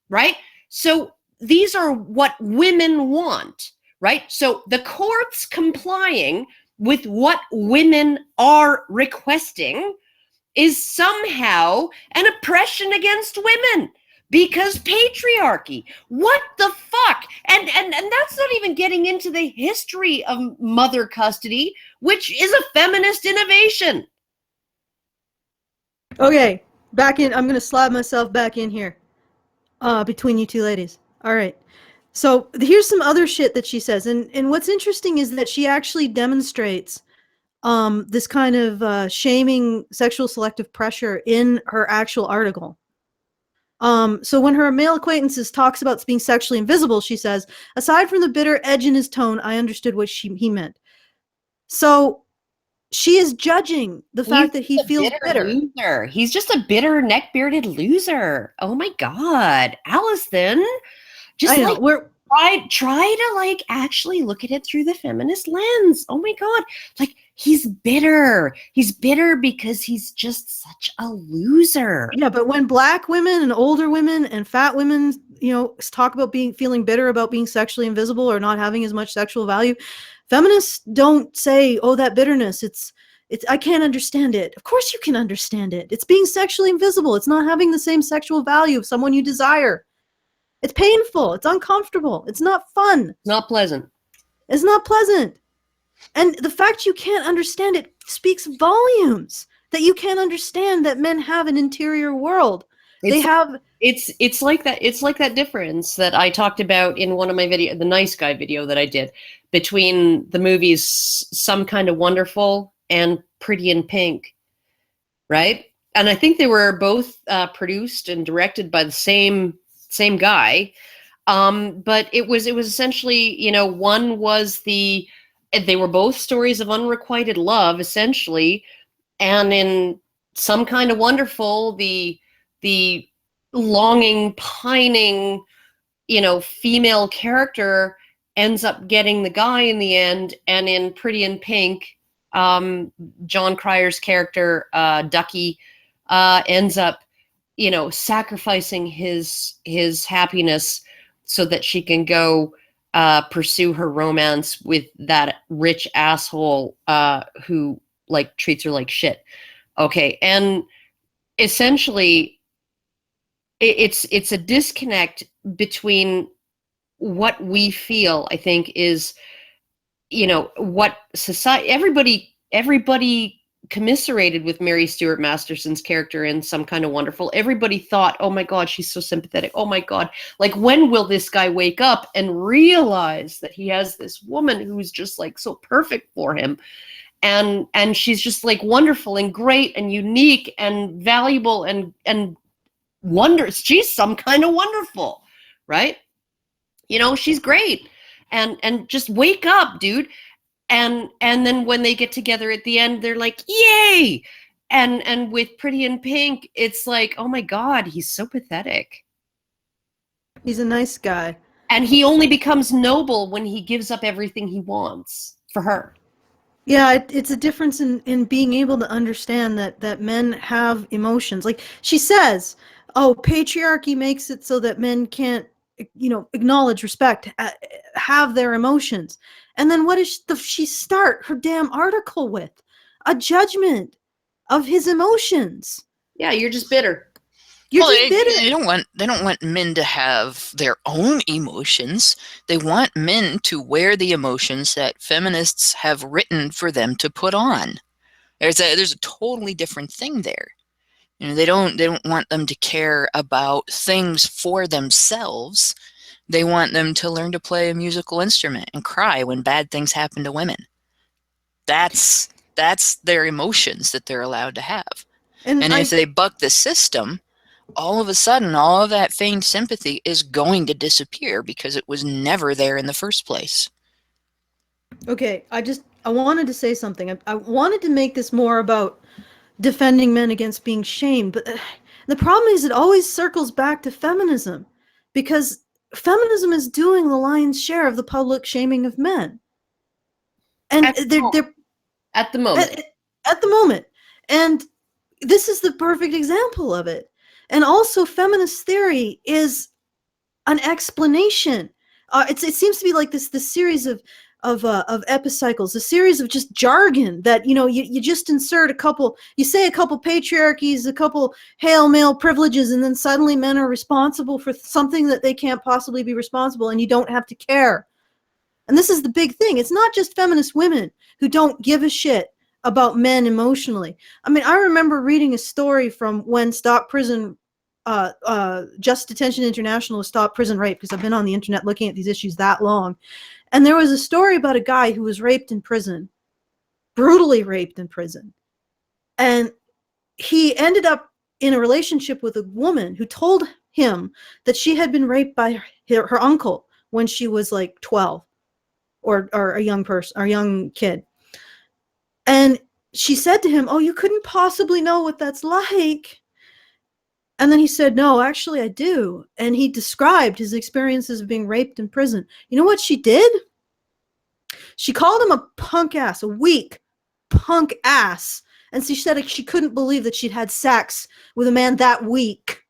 right? So these are what women want, right? So the courts complying with what women are requesting is somehow an oppression against women because patriarchy. What the fuck? And that's not even getting into the history of mother custody, which is a feminist innovation. Okay, back in. I'm going to slide myself back in here between you two ladies. All right. So here's some other shit that she says. And what's interesting is that she actually demonstrates this kind of shaming sexual selective pressure in her actual article. So when her male acquaintances talks about being sexually invisible, she says, aside from the bitter edge in his tone, I understood what he meant. So she is judging the fact that he feels bitter. Loser. He's just a bitter, neck-bearded loser. Oh my God. Allison, just try to like actually look at it through the feminist lens. Oh my God. Like, he's bitter. He's bitter because he's just such a loser. Yeah, but when black women and older women and fat women, talk about feeling bitter about being sexually invisible or not having as much sexual value, feminists don't say, oh, that bitterness, it's I can't understand it. Of course you can understand it. It's being sexually invisible. It's not having the same sexual value of someone you desire. It's painful. It's uncomfortable. It's not fun. It's not pleasant. It's not pleasant. And the fact you can't understand it speaks volumes, that you can't understand that men have an interior world. It's like that. It's like that difference that I talked about in one of my the nice guy video that I did between the movies Some Kind of Wonderful and Pretty in Pink, right? I think they were both produced and directed by the same guy. But it was essentially, one was they were both stories of unrequited love, essentially, and in Some Kind of Wonderful, the longing, pining, female character ends up getting the guy in the end, and in Pretty in Pink, John Cryer's character, Ducky, ends up, sacrificing his happiness so that she can go pursue her romance with that rich asshole who like treats her like shit. Okay, and essentially, it's a disconnect between what we feel, I think, is, what society, everybody commiserated with Mary Stuart Masterson's character in Some Kind of Wonderful. Everybody thought, oh my God, she's so sympathetic. Oh my God. Like, when will this guy wake up and realize that he has this woman who's just like so perfect for him? And she's just like wonderful and great and unique and valuable and wonders. She's some kind of wonderful, right? She's great. And just wake up, dude. And then when they get together at the end, they're like, yay! And with Pretty in Pink, it's like, oh my God, he's so pathetic. He's a nice guy. And he only becomes noble when he gives up everything he wants for her. Yeah, it's a difference in being able to understand that men have emotions. Like she says, oh, patriarchy makes it so that men can't, acknowledge, respect, have their emotions. And then what does she start her damn article with? A judgment of his emotions. Yeah, you're just bitter. They don't want men to have their own emotions. They want men to wear the emotions that feminists have written for them to put on. There's a totally different thing there. They don't want them to care about things for themselves. They want them to learn to play a musical instrument and cry when bad things happen to women. That's their emotions that they're allowed to have. And if they buck the system, all of a sudden, all of that feigned sympathy is going to disappear because it was never there in the first place. Okay, I wanted to say something. I wanted to make this more about defending men against being shamed, but the problem is it always circles back to feminism, because feminism is doing the lion's share of the public shaming of men. And they're at the moment. At the moment. And this is the perfect example of it. And also, feminist theory is an explanation. It seems to be like this series of epicycles, a series of just jargon that you just insert a couple. You say a couple patriarchies, a couple hail male privileges, and then suddenly men are responsible for something that they can't possibly be responsible, and you don't have to care. And this is the big thing. It's not just feminist women who don't give a shit about men emotionally. I mean, I remember reading a story from when Stop Prison, Just Detention International stopped prison rape, because I've been on the internet looking at these issues that long. And there was a story about a guy who was raped in prison, brutally raped in prison. And he ended up in a relationship with a woman who told him that she had been raped by her uncle when she was like 12 or a young person or a young kid. And she said to him, oh, you couldn't possibly know what that's like. And then he said, no, actually I do. And he described his experiences of being raped in prison. You know what she did? She called him a punk ass, a weak punk ass. And she said she couldn't believe that she'd had sex with a man that weak.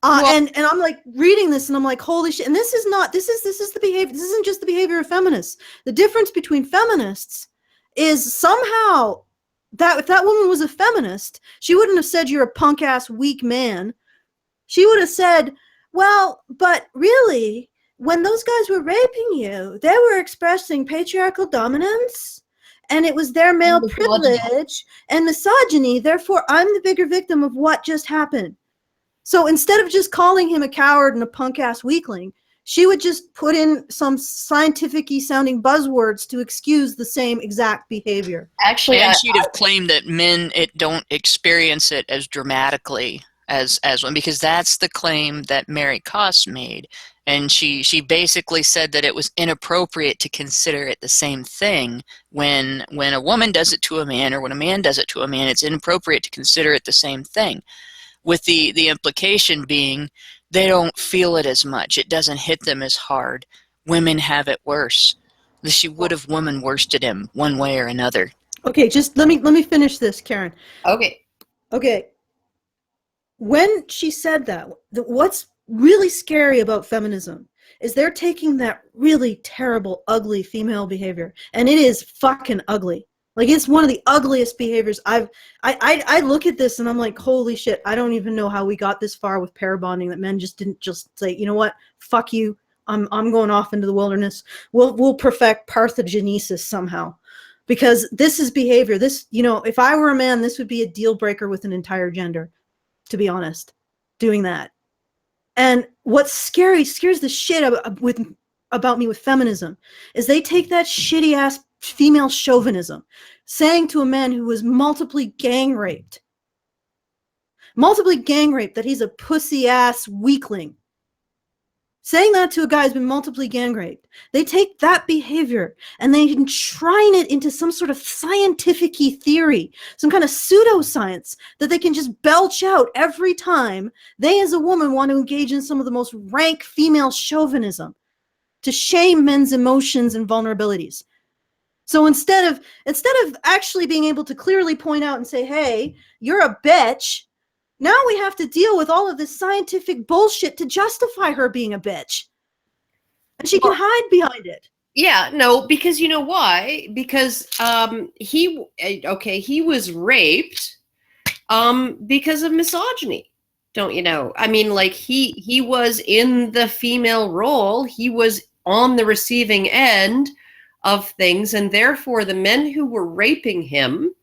And I'm like reading this and I'm like, holy shit. And this is the behavior. This isn't just the behavior of feminists. The difference between feminists is somehow that if that woman was a feminist, she wouldn't have said you're a punk ass weak man. She would have said, well, but really, when those guys were raping you, they were expressing patriarchal dominance, and it was their male privilege and misogyny. Therefore, I'm the bigger victim of what just happened. So instead of just calling him a coward and a punk ass weakling, She would just put in some scientific-y sounding buzzwords to excuse the same exact behavior. Actually, And she'd have claimed that men don't experience it as dramatically as women, because that's the claim that Mary Koss made. And she basically said that it was inappropriate to consider it the same thing when a woman does it to a man, or when a man does it to a man. It's inappropriate to consider it the same thing, with the implication being they don't feel it as much. It doesn't hit them as hard. Women have it worse. She would have woman worsted him one way or another. Okay, just let me finish this, Karen. Okay. When she said that, what's really scary about feminism is they're taking that really terrible, ugly female behavior, and it is fucking ugly. Like, it's one of the ugliest behaviors I look at this and I'm like, holy shit, I don't even know how we got this far with pair bonding, that men just didn't just say, you know what, fuck you, I'm going off into the wilderness. We'll perfect parthenogenesis somehow. Because this is behavior. This, if I were a man, this would be a deal breaker with an entire gender, to be honest, doing that. And what's scares the shit about me with feminism is they take that shitty ass female chauvinism, saying to a man who was multiply gang raped that he's a pussy ass weakling. Saying that to a guy who's been multiply gang raped, they take that behavior and they enshrine it into some sort of scientific-y theory, some kind of pseudoscience that they can just belch out every time they as a woman want to engage in some of the most rank female chauvinism to shame men's emotions and vulnerabilities. So instead of actually being able to clearly point out and say, hey, you're a bitch, now we have to deal with all of this scientific bullshit to justify her being a bitch. And she can hide behind it. Yeah, no, because you know why? Because he was raped because of misogyny. Don't you know? I mean, like, he was in the female role. He was on the receiving end of things, and therefore the men who were raping him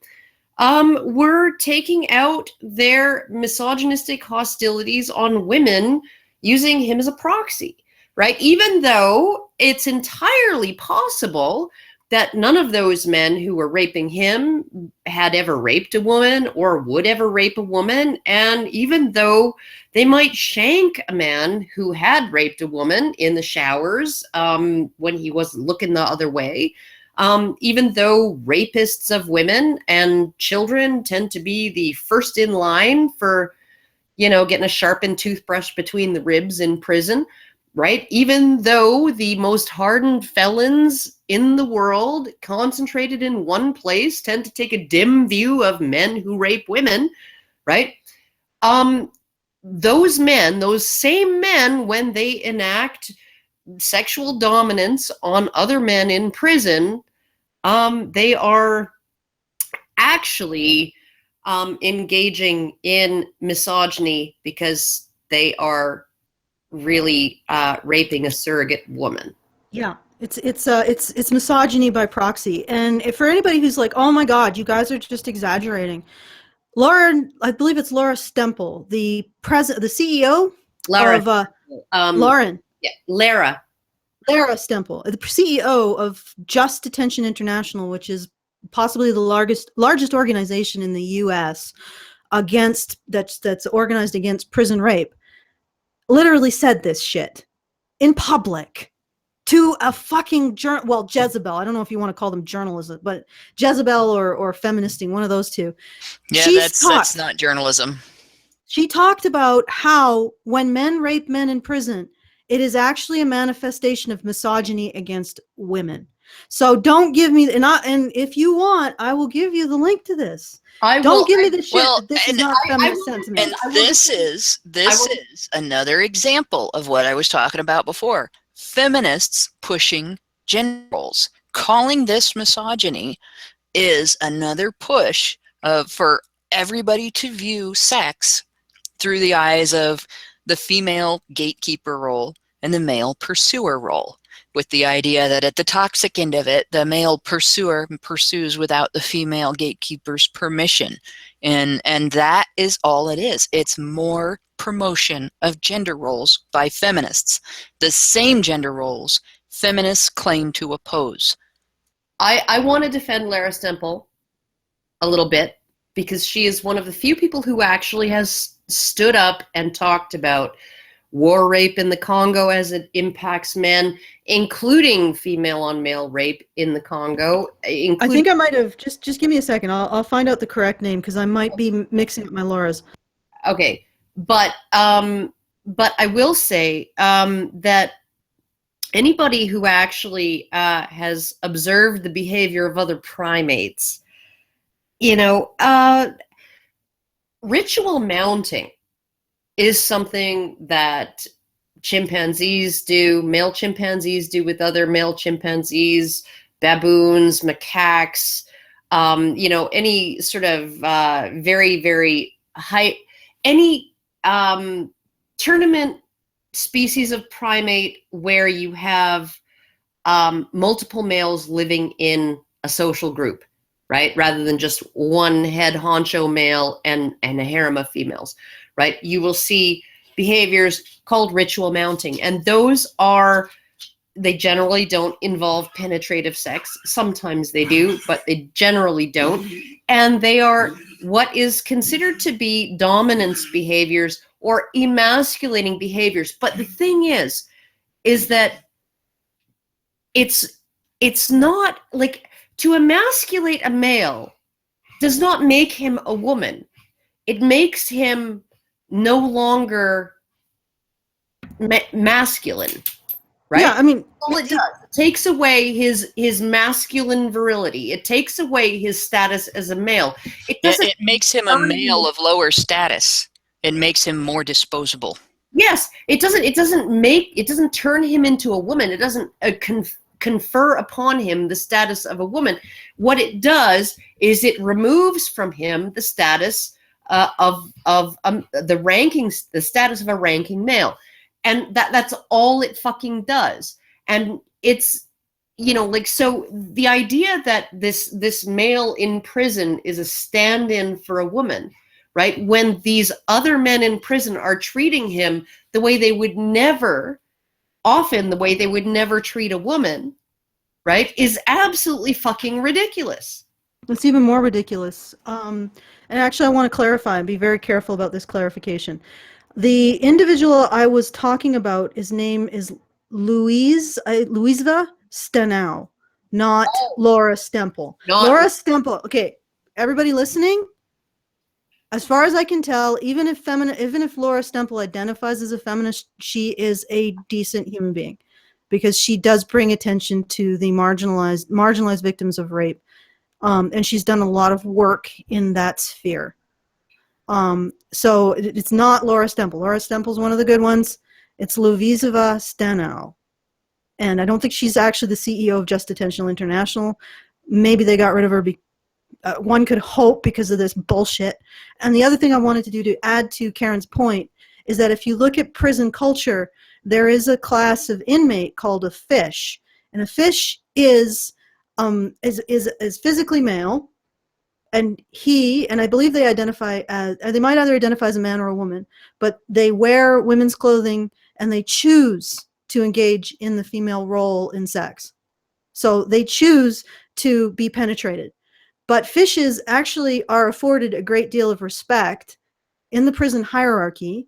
were taking out their misogynistic hostilities on women using him as a proxy, right? Even though it's entirely possible that none of those men who were raping him had ever raped a woman or would ever rape a woman. And even though they might shank a man who had raped a woman in the showers when he wasn't looking the other way, even though rapists of women and children tend to be the first in line for, getting a sharpened toothbrush between the ribs in prison, right? Even though the most hardened felons in the world, concentrated in one place, tend to take a dim view of men who rape women, right? Those men, those same men, when they enact sexual dominance on other men in prison, they are actually engaging in misogyny because they are really raping a surrogate woman. Yeah, it's misogyny by proxy. And for anybody who's like, oh my God, you guys are just exaggerating, I believe it's Laura Stempel, the CEO Lara Stempel, the CEO of Just Detention International, which is possibly the largest organization in the U.S. that's organized against prison rape, literally said this shit in public to a fucking Jezebel. I don't know if you want to call them journalism, but Jezebel or feministing, one of those two. Yeah, that's not journalism. She talked about how when men rape men in prison, it is actually a manifestation of misogyny against women. So don't give me, and if you want, I will give you the link to this. Don't give me the shit that this is not feminist sentiment. And this is another example of what I was talking about before. Feminists pushing gender roles. Calling this misogyny is another push for everybody to view sex through the eyes of the female gatekeeper role and the male pursuer role, with the idea that at the toxic end of it, the male pursuer pursues without the female gatekeeper's permission. And that is all it is. It's more promotion of gender roles by feminists, the same gender roles feminists claim to oppose. I want to defend Lara Stemple a little bit because she is one of the few people who actually has stood up and talked about war rape in the Congo as it impacts men, including female on male rape in the Congo. I think I might have, just give me a second. I'll find out the correct name because I might be mixing up my Laura's. Okay, but I will say that anybody who actually has observed the behavior of other primates, ritual mounting is something that chimpanzees do, male chimpanzees do with other male chimpanzees, baboons, macaques, any sort of very, very high, any tournament species of primate where you have multiple males living in a social group, right? Rather than just one head honcho male and a harem of females, right? You will see behaviors called ritual mounting. And they generally don't involve penetrative sex. Sometimes they do, but they generally don't. And they are what is considered to be dominance behaviors or emasculating behaviors. But the thing is that it's not like, to emasculate a male does not make him a woman. It makes him no longer masculine, right? Yeah, I mean, all it does, it takes away his masculine virility. It takes away his status as a male. It makes him a male of lower status. It makes him more disposable. Yes, it doesn't turn him into a woman. It doesn't confer upon him the status of a woman. What it does is it removes from him the status of the rankings, the status of a ranking male, and that's all it fucking does. And it's so the idea that this male in prison is a stand-in for a woman, right? When these other men in prison are treating him the way they would never treat a woman, right, is absolutely fucking ridiculous. It's even more ridiculous. And actually, I want to clarify and be very careful about this clarification. The individual I was talking about, his name is Louisa Stenau, not Laura Stemple. Laura Stemple. Okay, everybody listening? As far as I can tell, even if Laura Stemple identifies as a feminist, she is a decent human being, because she does bring attention to the marginalized victims of rape, and she's done a lot of work in that sphere. So it's not Laura Stemple. Laura Stemple's one of the good ones. It's Louisa Stenau, and I don't think she's actually the CEO of Just Attentional International. Maybe they got rid of her. One could hope, because of this bullshit. And the other thing I wanted to do to add to Karen's point is that if you look at prison culture, there is a class of inmate called a fish, and a fish is physically male, and I believe they identify as, they might either identify as a man or a woman, but they wear women's clothing and they choose to engage in the female role in sex. So they choose to be penetrated. But fishes actually are afforded a great deal of respect in the prison hierarchy,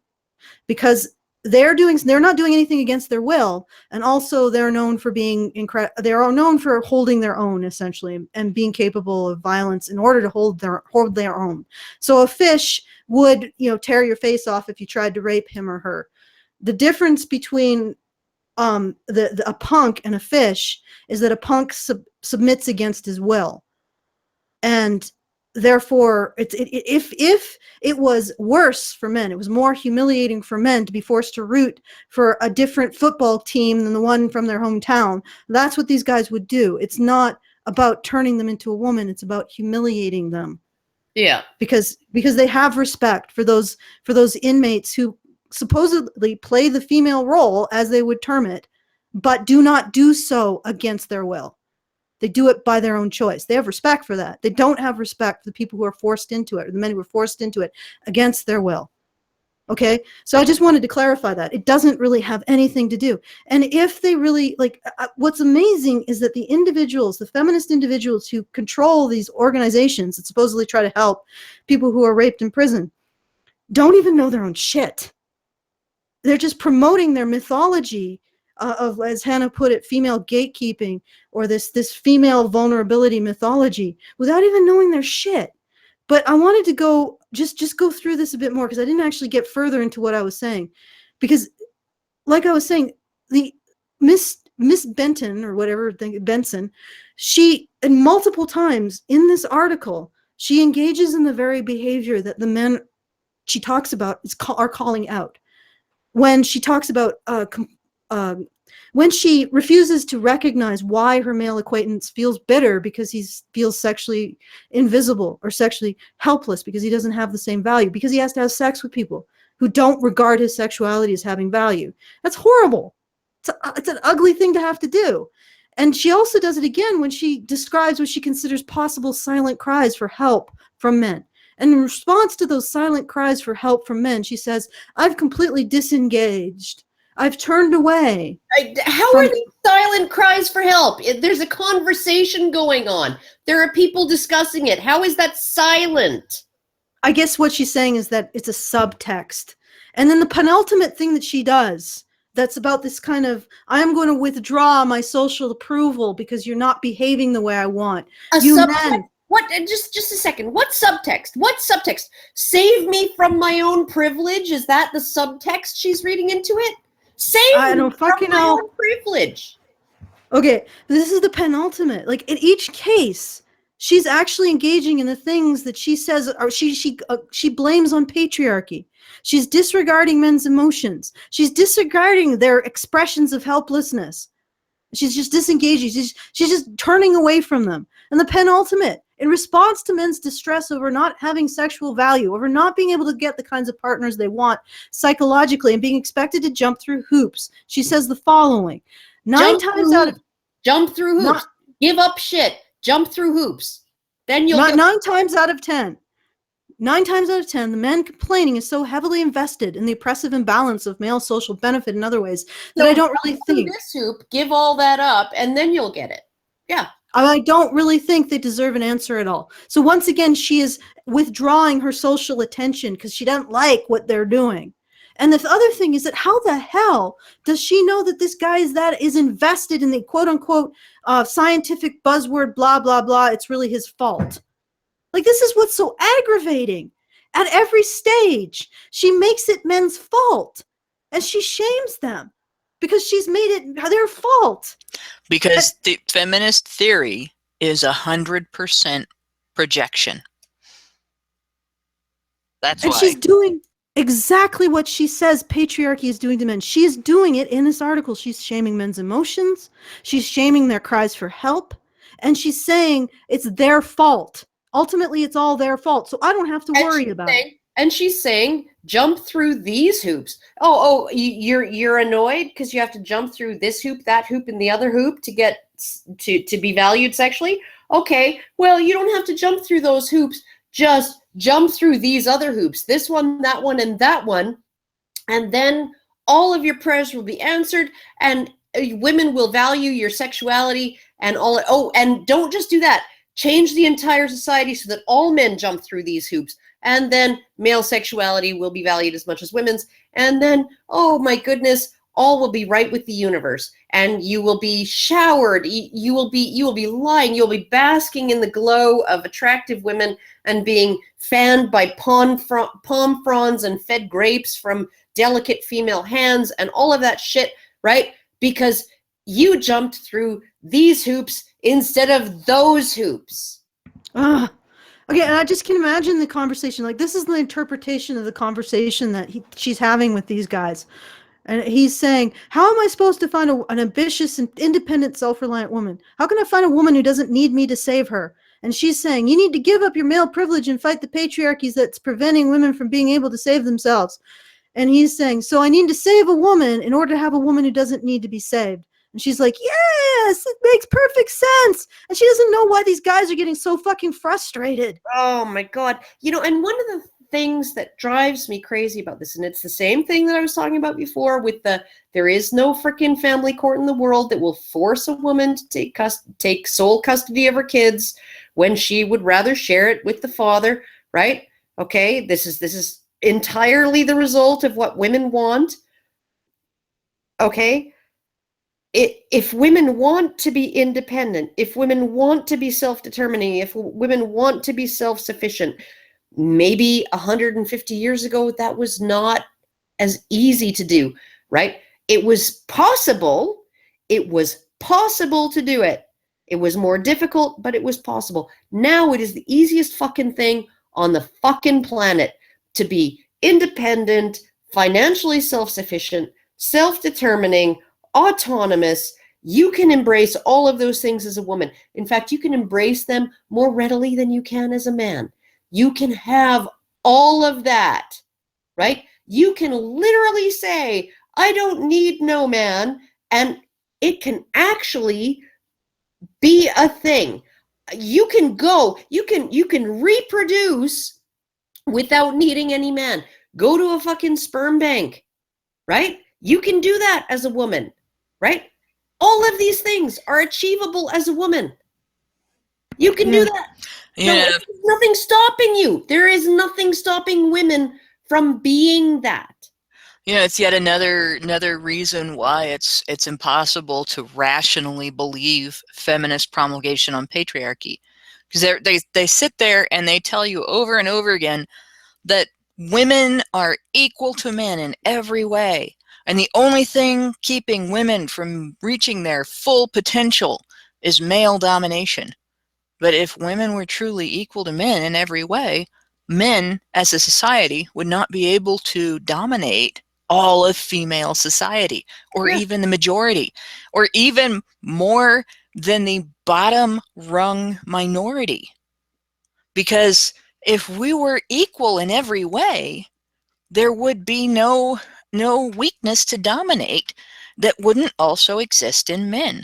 because they're not doing anything against their will, and also they're known for being they are known for holding their own, essentially, and being capable of violence in order to hold their own. So a fish would, tear your face off if you tried to rape him or her. The difference between a punk and a fish is that a punk submits against his will. And therefore, if it was worse for men, it was more humiliating for men to be forced to root for a different football team than the one from their hometown, that's what these guys would do. It's not about turning them into a woman. It's about humiliating them. Yeah. Because they have respect for those inmates who supposedly play the female role, as they would term it, but do not do so against their will. They do it by their own choice. They have respect for that. They don't have respect for the people who are forced into it, or the men who are forced into it against their will. Okay, so I just wanted to clarify that. It doesn't really have anything to do. And if they really, like, what's amazing is that the individuals, the feminist individuals who control these organizations that supposedly try to help people who are raped in prison, don't even know their own shit. They're just promoting their mythology of, as Hannah put it, female gatekeeping, or this female vulnerability mythology, without even knowing their shit. But I wanted to go just go through this a bit more, because I didn't actually get further into what I was saying. Because, like I was saying, the Miss Benton, or whatever, Benson, she, and multiple times in this article, she engages in the very behavior that the men she talks about are calling out. When she talks about when she refuses to recognize why her male acquaintance feels bitter because he feels sexually invisible, or sexually helpless because he doesn't have the same value, because he has to have sex with people who don't regard his sexuality as having value. That's horrible. It's an ugly thing to have to do. And she also does it again when she describes what she considers possible silent cries for help from men. And in response to those silent cries for help from men, she says, "I've completely disengaged. I've turned away." How are these silent cries for help? There's a conversation going on. There are people discussing it. How is that silent? I guess what she's saying is that it's a subtext. And then the penultimate thing that she does, that's about this kind of, I'm going to withdraw my social approval because you're not behaving the way I want. What? Just a second. What subtext? What subtext? Save me from my own privilege? Is that the subtext she's reading into it? I don't fucking know. Own privilege. Okay, this is the penultimate. Like, in each case, she's actually engaging in the things that she says, or she blames on patriarchy. She's disregarding men's emotions. She's disregarding their expressions of helplessness. She's just disengaging. She's just turning away from them. And the penultimate, in response to men's distress over not having sexual value, over not being able to get the kinds of partners they want psychologically, and being expected to jump through hoops, she says the following: Jump through hoops. Give up shit. Jump through hoops. Then you'll not 9 times out of 10. 9 times out of 10, the man complaining is so heavily invested in the oppressive imbalance of male social benefit in other ways that I don't really think this hoop, give all that up, and then you'll get it. Yeah. I don't really think they deserve an answer at all. So once again, she is withdrawing her social attention because she doesn't like what they're doing. And the other thing is that how the hell does she know that this guy is invested in the quote unquote scientific buzzword, blah, blah, blah. It's really his fault. Like, this is what's so aggravating. At every stage, she makes it men's fault, and she shames them because she's made it their fault. Because the feminist theory is 100% projection. That's why. And she's doing exactly what she says patriarchy is doing to men. She's doing it in this article. She's shaming men's emotions. She's shaming their cries for help. And she's saying it's their fault. Ultimately, it's all their fault. So I don't have to worry about it. And she's saying, jump through these hoops. You're annoyed because you have to jump through this hoop, that hoop, and the other hoop to get to be valued sexually. Okay, well, you don't have to jump through those hoops. Just jump through these other hoops, this one, and that one, and then all of your prayers will be answered, and women will value your sexuality and all. Oh, and don't just do that. Change the entire society so that all men jump through these hoops, and then male sexuality will be valued as much as women's, and then, oh my goodness, all will be right with the universe, and you will be showered, you will be lying, you'll be basking in the glow of attractive women and being fanned by palm fronds and fed grapes from delicate female hands and all of that shit, right? Because you jumped through these hoops instead of those hoops. Okay, and I just can imagine the conversation. Like, this is the interpretation of the conversation that she's having with these guys. And he's saying, how am I supposed to find an ambitious and independent, self-reliant woman? How can I find a woman who doesn't need me to save her? And she's saying, you need to give up your male privilege and fight the patriarchy that's preventing women from being able to save themselves. And he's saying, so I need to save a woman in order to have a woman who doesn't need to be saved. And she's like, yes, it makes perfect sense. And she doesn't know why these guys are getting so fucking frustrated. Oh my God. And one of the things that drives me crazy about this, and it's the same thing that I was talking about before with there is no freaking family court in the world that will force a woman to take sole custody of her kids when she would rather share it with the father, right? Okay, this is entirely the result of what women want. Okay, if women want to be independent, if women want to be self-determining, if women want to be self-sufficient, maybe 150 years ago that was not as easy to do, right? It was possible. It was possible to do it. It was more difficult, but it was possible. Now it is the easiest fucking thing on the fucking planet to be independent, financially self-sufficient, self-determining, autonomous. You can embrace all of those things as a woman. In fact, you can embrace them more readily than you can as a man. You can have all of that, right? You can literally say, I don't need no man, and it can actually be a thing. You can reproduce without needing any man. Go to a fucking sperm bank, right? You can do that as a woman, right? All of these things are achievable as a woman. You can do that. Yeah. No, there's nothing stopping you. There is nothing stopping women from being that. Yeah, it's yet another reason why it's impossible to rationally believe feminist promulgation on patriarchy, because they sit there and they tell you over and over again that women are equal to men in every way, and the only thing keeping women from reaching their full potential is male domination. But if women were truly equal to men in every way, men as a society would not be able to dominate all of female society, or even the majority, or even more than the bottom rung minority. Because if we were equal in every way, there would be no weakness to dominate that wouldn't also exist in men.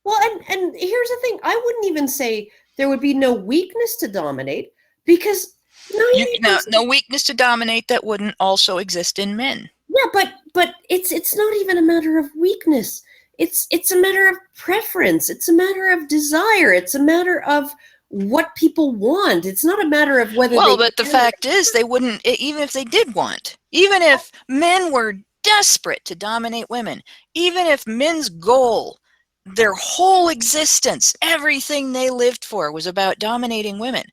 Well, and here's the thing. I wouldn't even say there would be no weakness to dominate, because no weakness to dominate that wouldn't also exist in men. Yeah, but it's not even a matter of weakness. It's a matter of preference. It's a matter of desire. It's a matter of what people want. It's not a matter of whether but the fact is they wouldn't, even if they did want, even if men were desperate to dominate women, even if men's goal, their whole existence, everything they lived for was about dominating women.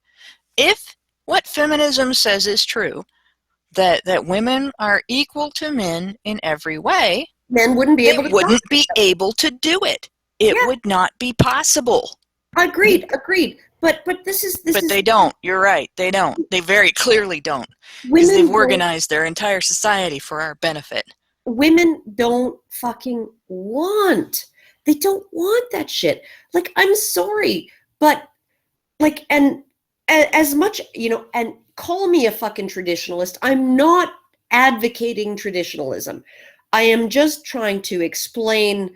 If what feminism says is true, that women are equal to men in every way, men wouldn't be able to do it. It would not be possible. Agreed. But this is they don't. You're right. They don't. They very clearly don't. Because they've organized their entire society for our benefit. Women don't fucking want. They don't want that shit. Like, I'm sorry, but like, and as much, and call me a fucking traditionalist. I'm not advocating traditionalism. I am just trying to explain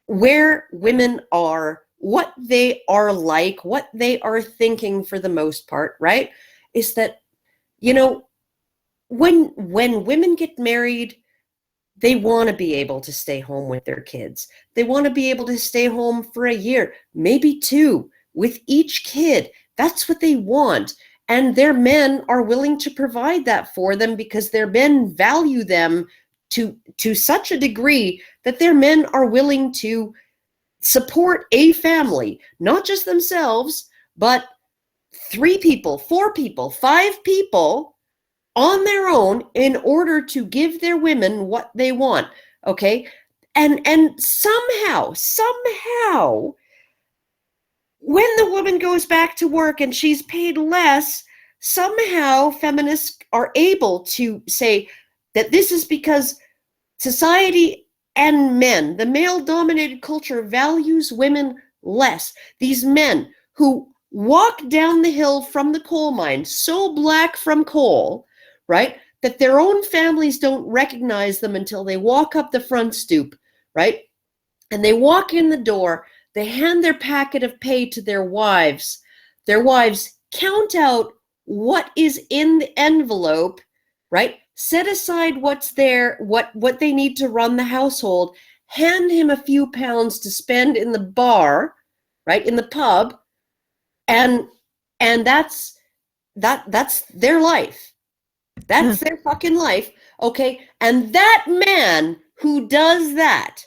where women are, what they are like, what they are thinking for the most part, right? Is that, when women get married, they want to be able to stay home with their kids. They want to be able to stay home for a year, maybe two, with each kid. That's what they want. And their men are willing to provide that for them, because their men value them to such a degree that their men are willing to support a family, not just themselves, but 3 people, 4 people, 5 people on their own, in order to give their women what they want. Okay. And somehow, when the woman goes back to work and she's paid less, somehow feminists are able to say that this is because society and men, the male-dominated culture, values women less. These men who walk down the hill from the coal mine, so black from coal, right, that their own families don't recognize them until they walk up the front stoop, right? And they walk in the door, they hand their packet of pay to their wives. Their wives count out what is in the envelope, right? Set aside what's there, what they need to run the household, hand him a few pounds to spend in the bar, right, in the pub, and that's their life. That's their fucking life, okay? And that man who does that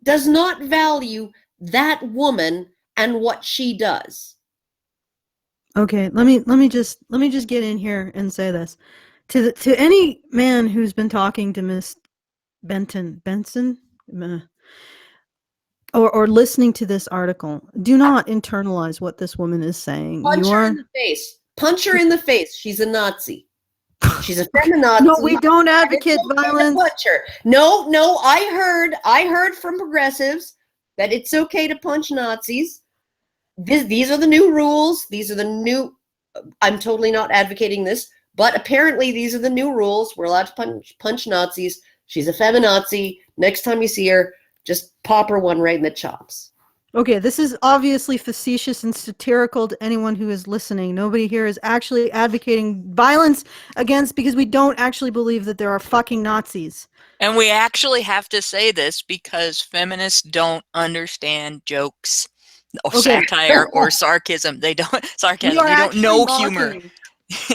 does not value that woman and what she does. Okay, let me just get in here and say this to any man who's been talking to Miss Benson, or listening to this article. Do not internalize what this woman is saying. Punch her in the face. Punch her in the face. She's a Nazi. She's a feminazi. No, we don't advocate violence. Punch her. No, I heard from progressives that it's okay to punch Nazis. These are the new rules. These are the new, I'm totally not advocating this, but apparently these are the new rules. We're allowed to punch Nazis. She's a feminazi. Next time you see her, just pop her one right in the chops. Okay, this is obviously facetious and satirical to anyone who is listening. Nobody here is actually advocating violence against, because we don't actually believe that there are fucking Nazis. And we actually have to say this because feminists don't understand jokes or satire or sarcasm. They don't sarcasm. They don't know humor.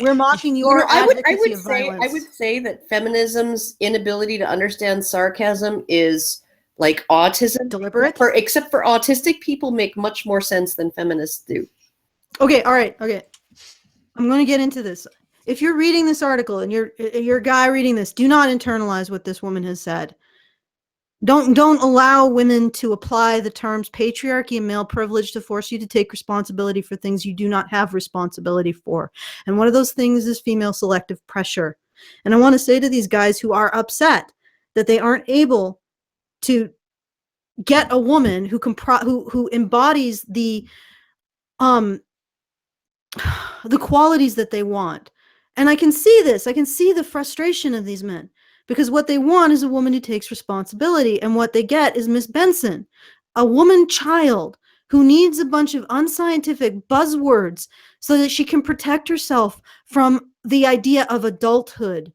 We're mocking your advocacy of violence. I would say that feminism's inability to understand sarcasm is like autism. Deliberate? Except for autistic people make much more sense than feminists do. Okay, all right, okay. I'm going to get into this. If you're reading this article and you're a guy reading this, do not internalize what this woman has said. Don't allow women to apply the terms patriarchy and male privilege to force you to take responsibility for things you do not have responsibility for. And one of those things is female selective pressure. And I want to say to these guys who are upset that they aren't able to get a woman who embodies the qualities that they want. And I can see this. I can see the frustration of these men, because what they want is a woman who takes responsibility, and what they get is Miss Benson, a woman child who needs a bunch of unscientific buzzwords so that she can protect herself from the idea of adulthood.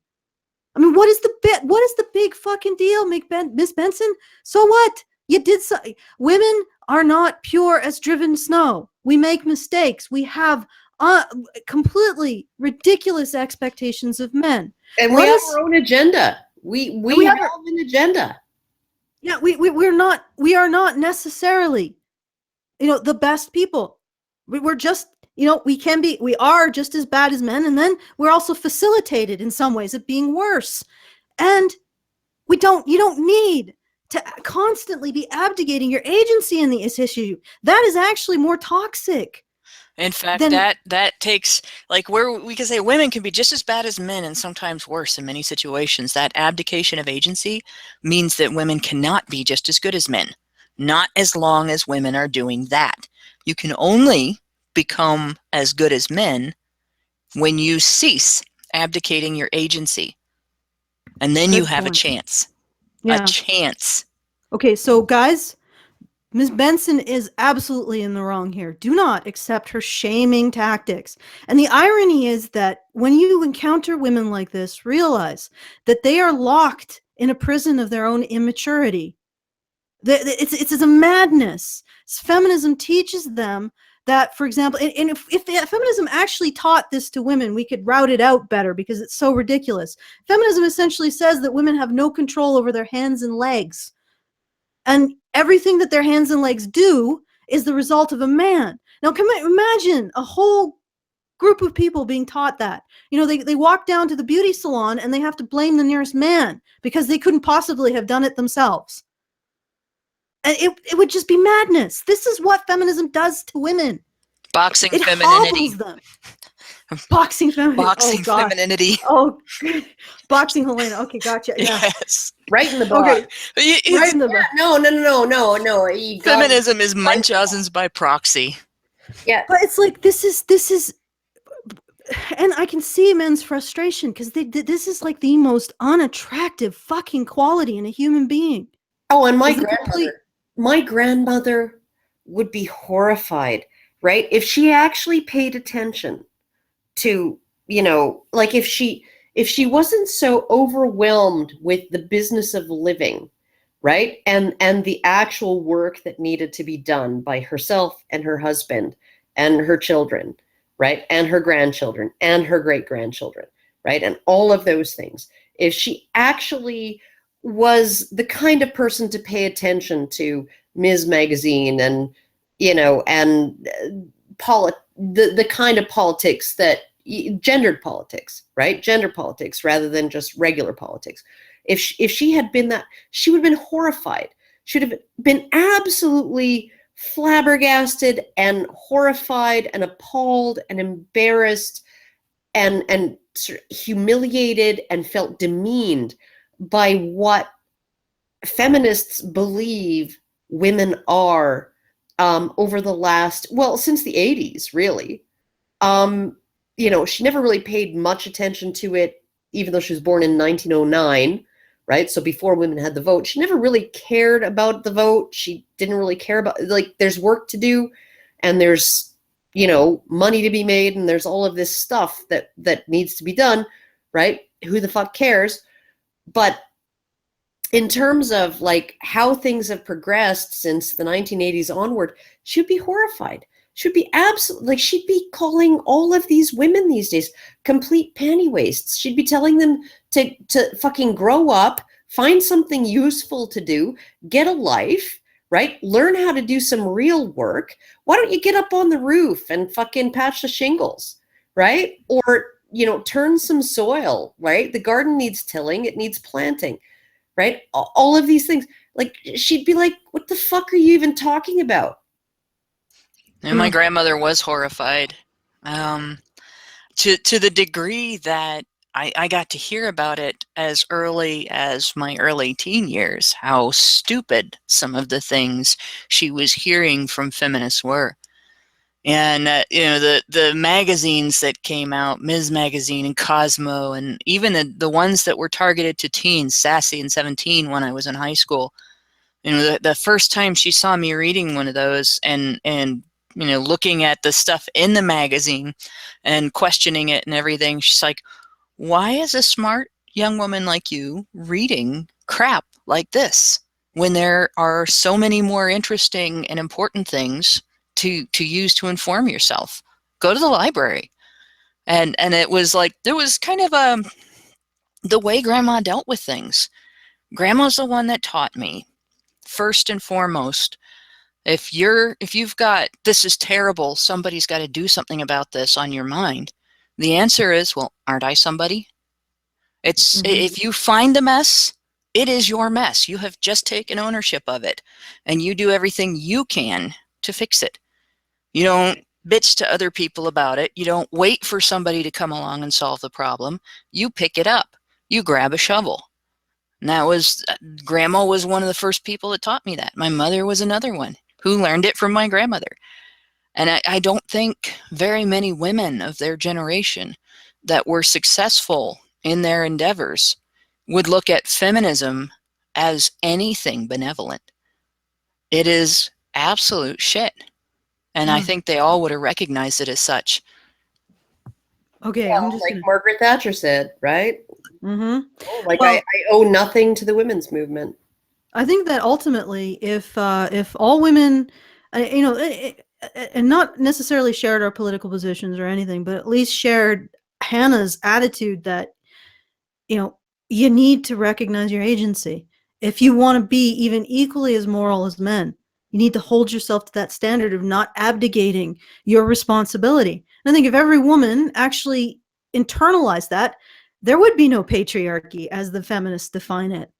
I mean, what is the big fucking deal, Miss Benson? So what? You did so. Women are not pure as driven snow. We make mistakes. We have completely ridiculous expectations of men. And we have our own agenda. We have an agenda. Yeah, we are not necessarily, the best people. We're just, we are just as bad as men, and then we're also facilitated in some ways of being worse. And you don't need to constantly be abdicating your agency in this issue. That is actually more toxic. In fact, that takes, like, where we can say women can be just as bad as men and sometimes worse in many situations. That abdication of agency means that women cannot be just as good as men, not as long as women are doing that. You can only become as good as men when you cease abdicating your agency. And then you have a chance. Yeah. A chance. Okay, so guys, Ms. Benson is absolutely in the wrong here. Do not accept her shaming tactics. And the irony is that when you encounter women like this, realize that they are locked in a prison of their own immaturity. It's a madness. Feminism teaches them that, for example, and if feminism actually taught this to women, we could route it out better because it's so ridiculous. Feminism essentially says that women have no control over their hands and legs. And everything that their hands and legs do is the result of a man. Now, imagine a whole group of people being taught that. They walk down to the beauty salon and they have to blame the nearest man because they couldn't possibly have done it themselves. And it would just be madness. This is what feminism does to women. Boxing it femininity. Them. Boxing femininity. Boxing femininity. Oh, boxing Helena. Okay, gotcha. Yeah. Yes. Right in the box. Okay. Right in the box. No. Feminism is Munchausen's by proxy. Yeah. But it's like, this is, and I can see men's frustration because this is like the most unattractive fucking quality in a human being. Oh, and my grandmother would be horrified, right? If she actually paid attention like if she wasn't so overwhelmed with the business of living, right? And the actual work that needed to be done by herself and her husband and her children, right? And her grandchildren and her great-grandchildren, right? And all of those things. If she actually was the kind of person to pay attention to Ms. Magazine and, the kind of politics that gendered politics, right? Gender politics rather than just regular politics. If she had been that, she would have been horrified. She would have been absolutely flabbergasted and horrified and appalled and embarrassed and sort of humiliated and felt demeaned by what feminists believe women are over the last, since the 80s, really. She never really paid much attention to it, even though she was born in 1909, right? So before women had the vote, she never really cared about the vote. She didn't really care about, like, there's work to do and there's, money to be made and there's all of this stuff that needs to be done, right? Who the fuck cares? But in terms of like how things have progressed since the 1980s onward, she'd be horrified. She'd be absolutely, like, she'd be calling all of these women these days complete panty wastes. She'd be telling them to fucking grow up, find something useful to do, get a life, right? Learn how to do some real work. Why don't you get up on the roof and fucking patch the shingles, right? Or, turn some soil, right? The garden needs tilling, it needs planting, right? All of these things. Like, she'd be like, what the fuck are you even talking about? And my grandmother was horrified, to the degree that I got to hear about it as early as my early teen years, how stupid some of the things she was hearing from feminists were. And, the magazines that came out, Ms. Magazine and Cosmo, and even the ones that were targeted to teens, Sassy and 17, when I was in high school. The first time she saw me reading one of those and looking at the stuff in the magazine and questioning it and everything, she's like, why is a smart young woman like you reading crap like this when there are so many more interesting and important things to use to inform yourself? Go to the library. And it was like, there was kind of the way Grandma dealt with things. Grandma's the one that taught me, first and foremost, if you've got, this is terrible, somebody's got to do something about this on your mind, the answer is, well, aren't I somebody? It's if you find the mess, it is your mess. You have just taken ownership of it, and you do everything you can to fix it. You don't bitch to other people about it. You don't wait for somebody to come along and solve the problem. You pick it up. You grab a shovel. And that was, Grandma was one of the first people that taught me that. My mother was another one who learned it from my grandmother. And I don't think very many women of their generation that were successful in their endeavors would look at feminism as anything benevolent. It is absolute shit. And I think they all would have recognized it as such. Okay, well, I'm just like Margaret Thatcher said, right? Mm-hmm. Like, well, I owe nothing to the women's movement. I think that ultimately, if all women, and not necessarily shared our political positions or anything, but at least shared Hannah's attitude that, you need to recognize your agency. If you want to be even equally as moral as men, you need to hold yourself to that standard of not abdicating your responsibility. And I think if every woman actually internalized that, there would be no patriarchy as the feminists define it.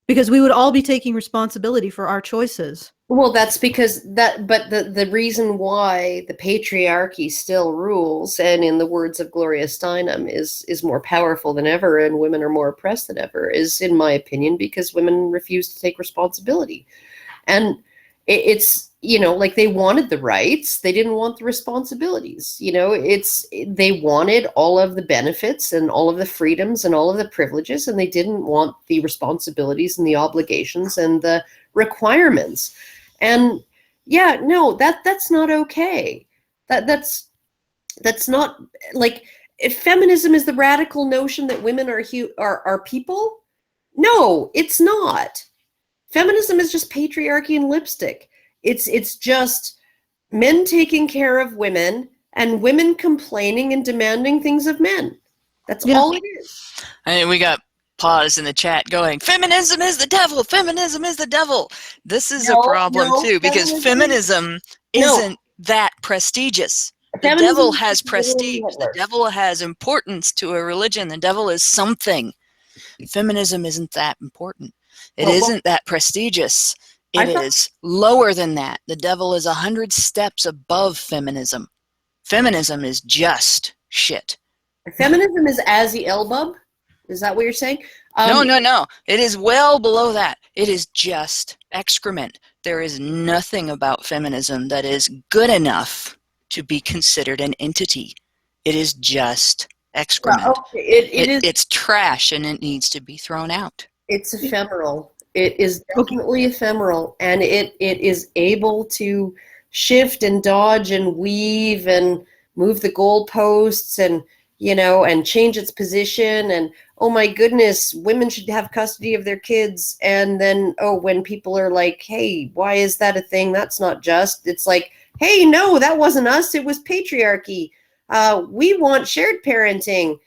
Because we would all be taking responsibility for our choices. Well, that's because but the reason why the patriarchy still rules, and in the words of Gloria Steinem, is more powerful than ever and women are more oppressed than ever, is, in my opinion, because women refuse to take responsibility. And it's, like, they wanted the rights, they didn't want the responsibilities. They wanted all of the benefits and all of the freedoms and all of the privileges, and they didn't want the responsibilities and the obligations and the requirements. And yeah, no, that's not okay. That's That's not like, if feminism is the radical notion that women are people. No, it's not. Feminism is just patriarchy and lipstick. It's just men taking care of women and women complaining and demanding things of men. That's all it is. And we got pause in the chat going, feminism is the devil, feminism is the devil. This is a problem too, because feminism isn't that prestigious. The devil has prestige. The devil has importance to a religion. The devil is something. Feminism isn't that important. It isn't that prestigious. It is lower than that. The devil is 100 steps above feminism. Feminism is just shit. Feminism is Azzy Elbub? Is that what you're saying? No. It is well below that. It is just excrement. There is nothing about feminism that is good enough to be considered an entity. It is just excrement. It's trash, and it needs to be thrown out. It's ephemeral. It is definitely ephemeral, and it is able to shift and dodge and weave and move the goalposts and, and change its position. And, oh my goodness, women should have custody of their kids. And then, when people are like, hey, why is that a thing? That's not just. It's like, hey, no, that wasn't us. It was patriarchy. We want shared parenting.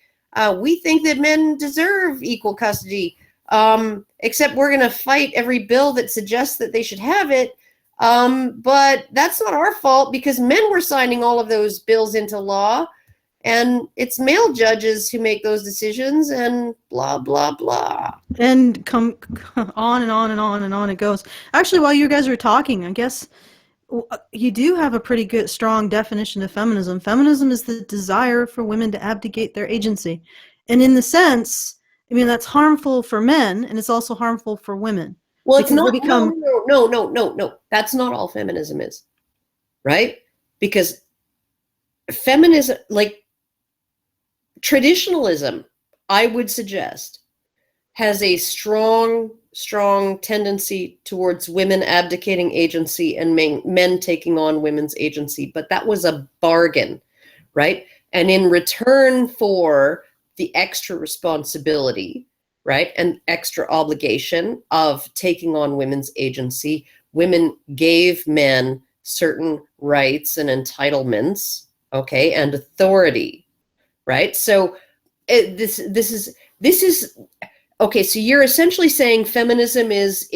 We think that men deserve equal custody. Except we're going to fight every bill that suggests that they should have it. But that's not our fault, because men were signing all of those bills into law, and it's male judges who make those decisions, and blah, blah, blah. And come on and on and on and on it goes. Actually, while you guys were talking, I guess you do have a pretty good, strong definition of feminism. Feminism is the desire for women to abdicate their agency. And in the sense, that's harmful for men, and it's also harmful for women. Well, it's not. No. That's not all feminism is, right? Because feminism, like traditionalism, I would suggest, has a strong tendency towards women abdicating agency and men taking on women's agency. But that was a bargain, right? And in return for the extra responsibility, right, and extra obligation of taking on women's agency, women gave men certain rights and entitlements, okay, and authority, right? So this is okay. So you're essentially saying feminism is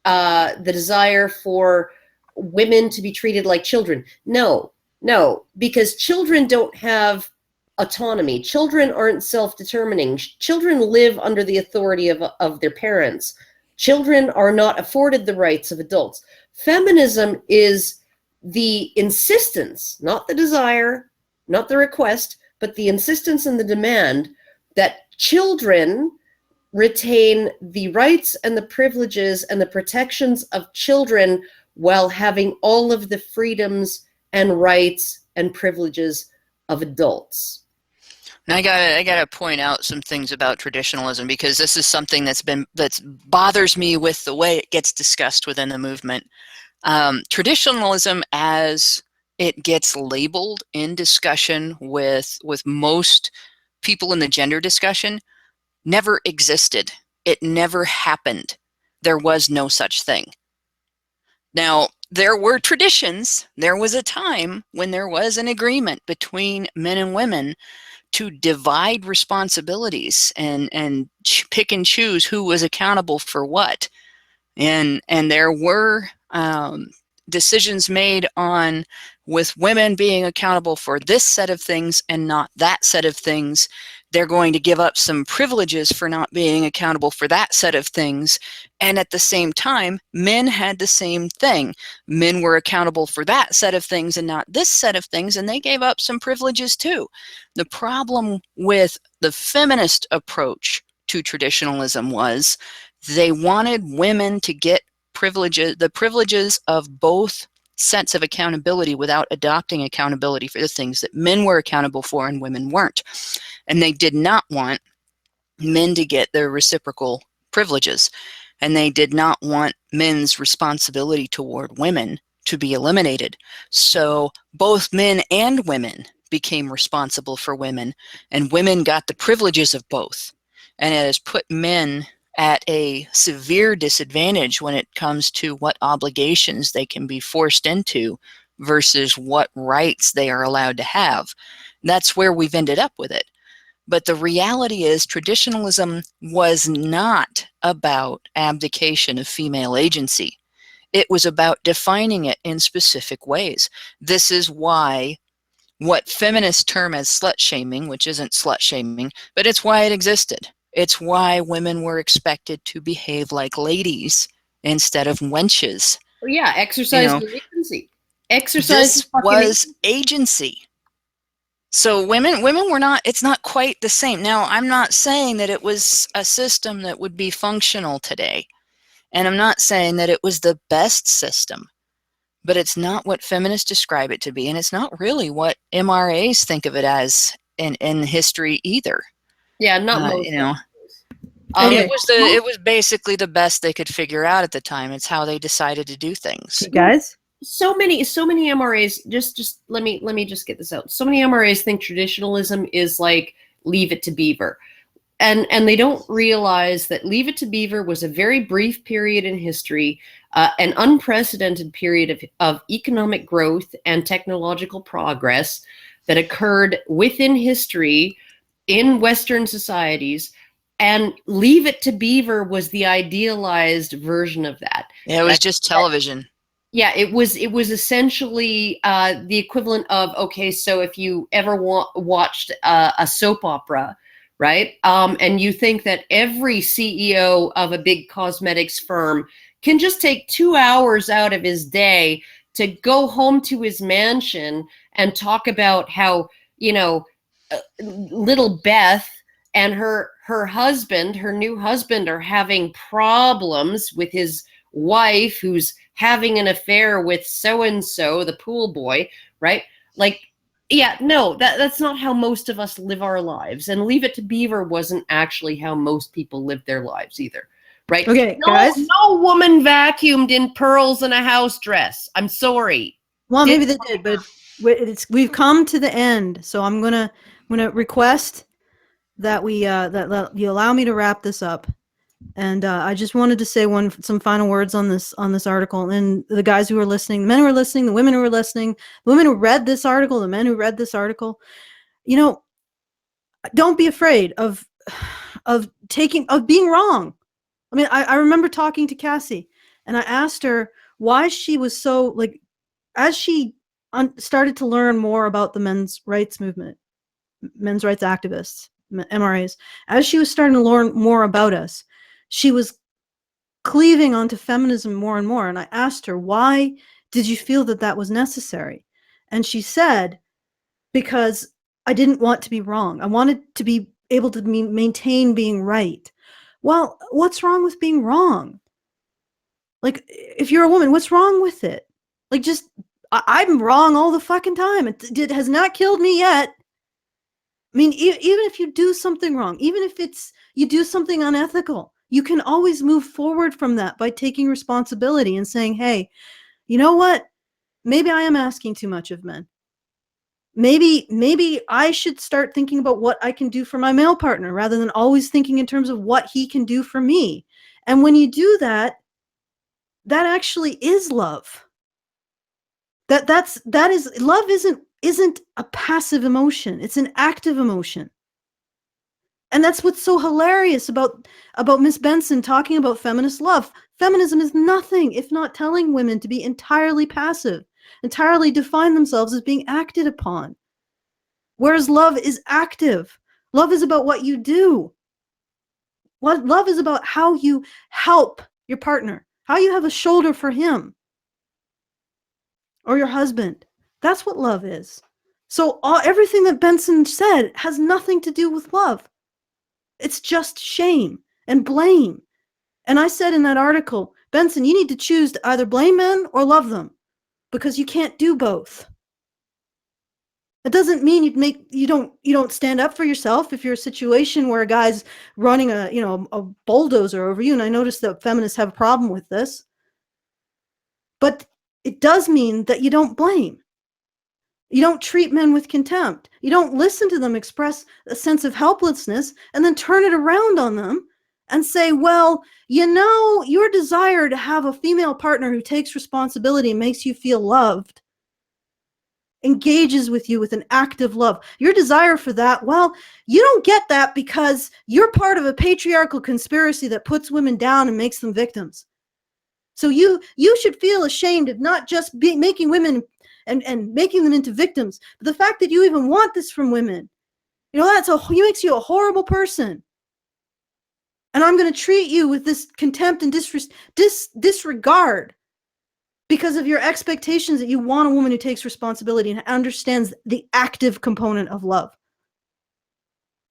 the desire for women to be treated like children. No, because children don't have autonomy. Children aren't self-determining. Children live under the authority of their parents. Children are not afforded the rights of adults. Feminism is the insistence, not the desire, not the request, but the insistence and the demand that children retain the rights and the privileges and the protections of children while having all of the freedoms and rights and privileges of adults. And I gotta point out some things about traditionalism, because this is something that bothers me with the way it gets discussed within the movement. Traditionalism, as it gets labeled in discussion with most people in the gender discussion, never existed. It never happened. There was no such thing. Now, there were traditions. There was a time when there was an agreement between men and women to divide responsibilities and pick and choose who was accountable for what. And there were decisions made on with women being accountable for this set of things and not that set of things. They're going to give up some privileges for not being accountable for that set of things. And at the same time, men had the same thing. Men were accountable for that set of things and not this set of things, and they gave up some privileges too. The problem with the feminist approach to traditionalism was they wanted women to get the privileges of both sets of accountability without adopting accountability for the things that men were accountable for and women weren't. And they did not want men to get their reciprocal privileges. And they did not want men's responsibility toward women to be eliminated. So both men and women became responsible for women, and women got the privileges of both. And it has put men at a severe disadvantage when it comes to what obligations they can be forced into versus what rights they are allowed to have. That's where we've ended up with it. But the reality is, traditionalism was not about abdication of female agency. It was about defining it in specific ways. This is why what feminists term as slut shaming, which isn't slut shaming, but it's why it existed. It's why women were expected to behave like ladies instead of wenches. Well, yeah, exercise You know, your agency. Exercise this your fucking was agency. So women were not, it's not quite the same. Now, I'm not saying that it was a system that would be functional today. And I'm not saying that it was the best system, but it's not what feminists describe it to be. And it's not really what MRAs think of it as in history either. Yeah, not most. You know, Okay. it was basically the best they could figure out at the time. It's how they decided to do things. You guys? So many MRAs, just let me just get this out. So many MRAs think traditionalism is like Leave It to Beaver. And they don't realize that Leave It to Beaver was a very brief period in history, an unprecedented period of economic growth and technological progress that occurred within history in Western societies. And Leave It to Beaver was the idealized version of that. Yeah, it was just television. Yeah, it was essentially the equivalent of, okay, so if you ever watched a soap opera, right? And you think that every CEO of a big cosmetics firm can just take 2 hours out of his day to go home to his mansion and talk about how, little Beth and her husband, her new husband, are having problems with his wife who's having an affair with so-and-so, the pool boy, right? Like, yeah, no, that's not how most of us live our lives. And Leave It to Beaver wasn't actually how most people live their lives either, right? Okay, no, guys. No woman vacuumed in pearls and a house dress. I'm sorry. Well, maybe they did, but we've come to the end. So I'm gonna request that we that you allow me to wrap this up. And I just wanted to say some final words on this article. And the guys who are listening, the men who are listening, the women who are listening, the women who read this article, the men who read this article, don't be afraid of being wrong. I mean, I remember talking to Cassie, and I asked her why she was so, like, as she started to learn more about the men's rights movement, men's rights activists, MRAs, as she was starting to learn more about us, she was cleaving onto feminism more and more. And I asked her, why did you feel that was necessary? And she said, because I didn't want to be wrong. I wanted to be able to maintain being right. Well, what's wrong with being wrong? Like, if you're a woman, what's wrong with it? Like, just, I'm wrong all the fucking time. It has not killed me yet. I mean, even if you do something wrong, even if you do something unethical, you can always move forward from that by taking responsibility and saying, hey, you know what? Maybe I am asking too much of men. Maybe I should start thinking about what I can do for my male partner rather than always thinking in terms of what he can do for me. And when you do that, that actually is love. That is love isn't a passive emotion. It's an active emotion. And that's what's so hilarious about Miss Benson talking about feminist love. Feminism is nothing if not telling women to be entirely passive, entirely define themselves as being acted upon. Whereas love is active. Love is about what you do. Love is about how you help your partner, how you have a shoulder for him or your husband. That's what love is. So everything that Benson said has nothing to do with love. It's just shame and blame. And I said in that article, Benson, you need to choose to either blame men or love them, because you can't do both. It doesn't mean you don't stand up for yourself if you're a situation where a guy's running a bulldozer over you. And I notice that feminists have a problem with this. But it does mean that you don't blame. You don't treat men with contempt. You don't listen to them express a sense of helplessness and then turn it around on them and say, well, you know, your desire to have a female partner who takes responsibility and makes you feel loved, engages with you with an act of love. Your desire for that, well, you don't get that because you're part of a patriarchal conspiracy that puts women down and makes them victims. So you should feel ashamed of not just making women and making them into victims, but the fact that you even want this from women. You know, makes you a horrible person. And I'm going to treat you with this contempt and disregard because of your expectations that you want a woman who takes responsibility and understands the active component of love.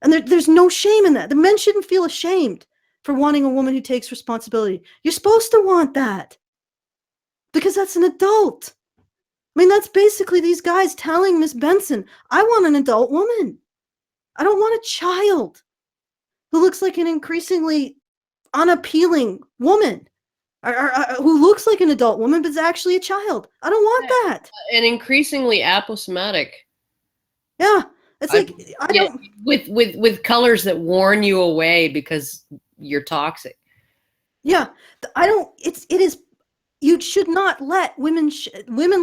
And there's no shame in that. The men shouldn't feel ashamed for wanting a woman who takes responsibility. You're supposed to want that because that's an adult. I mean, that's basically these guys telling Miss Benson, I want an adult woman. I don't want a child who looks like an increasingly unappealing woman. Or who looks like an adult woman but is actually a child. I don't want that. And increasingly aposematic. Yeah, it's like I don't with colors that warn you away because you're toxic. Yeah, I don't. It is. You should not let women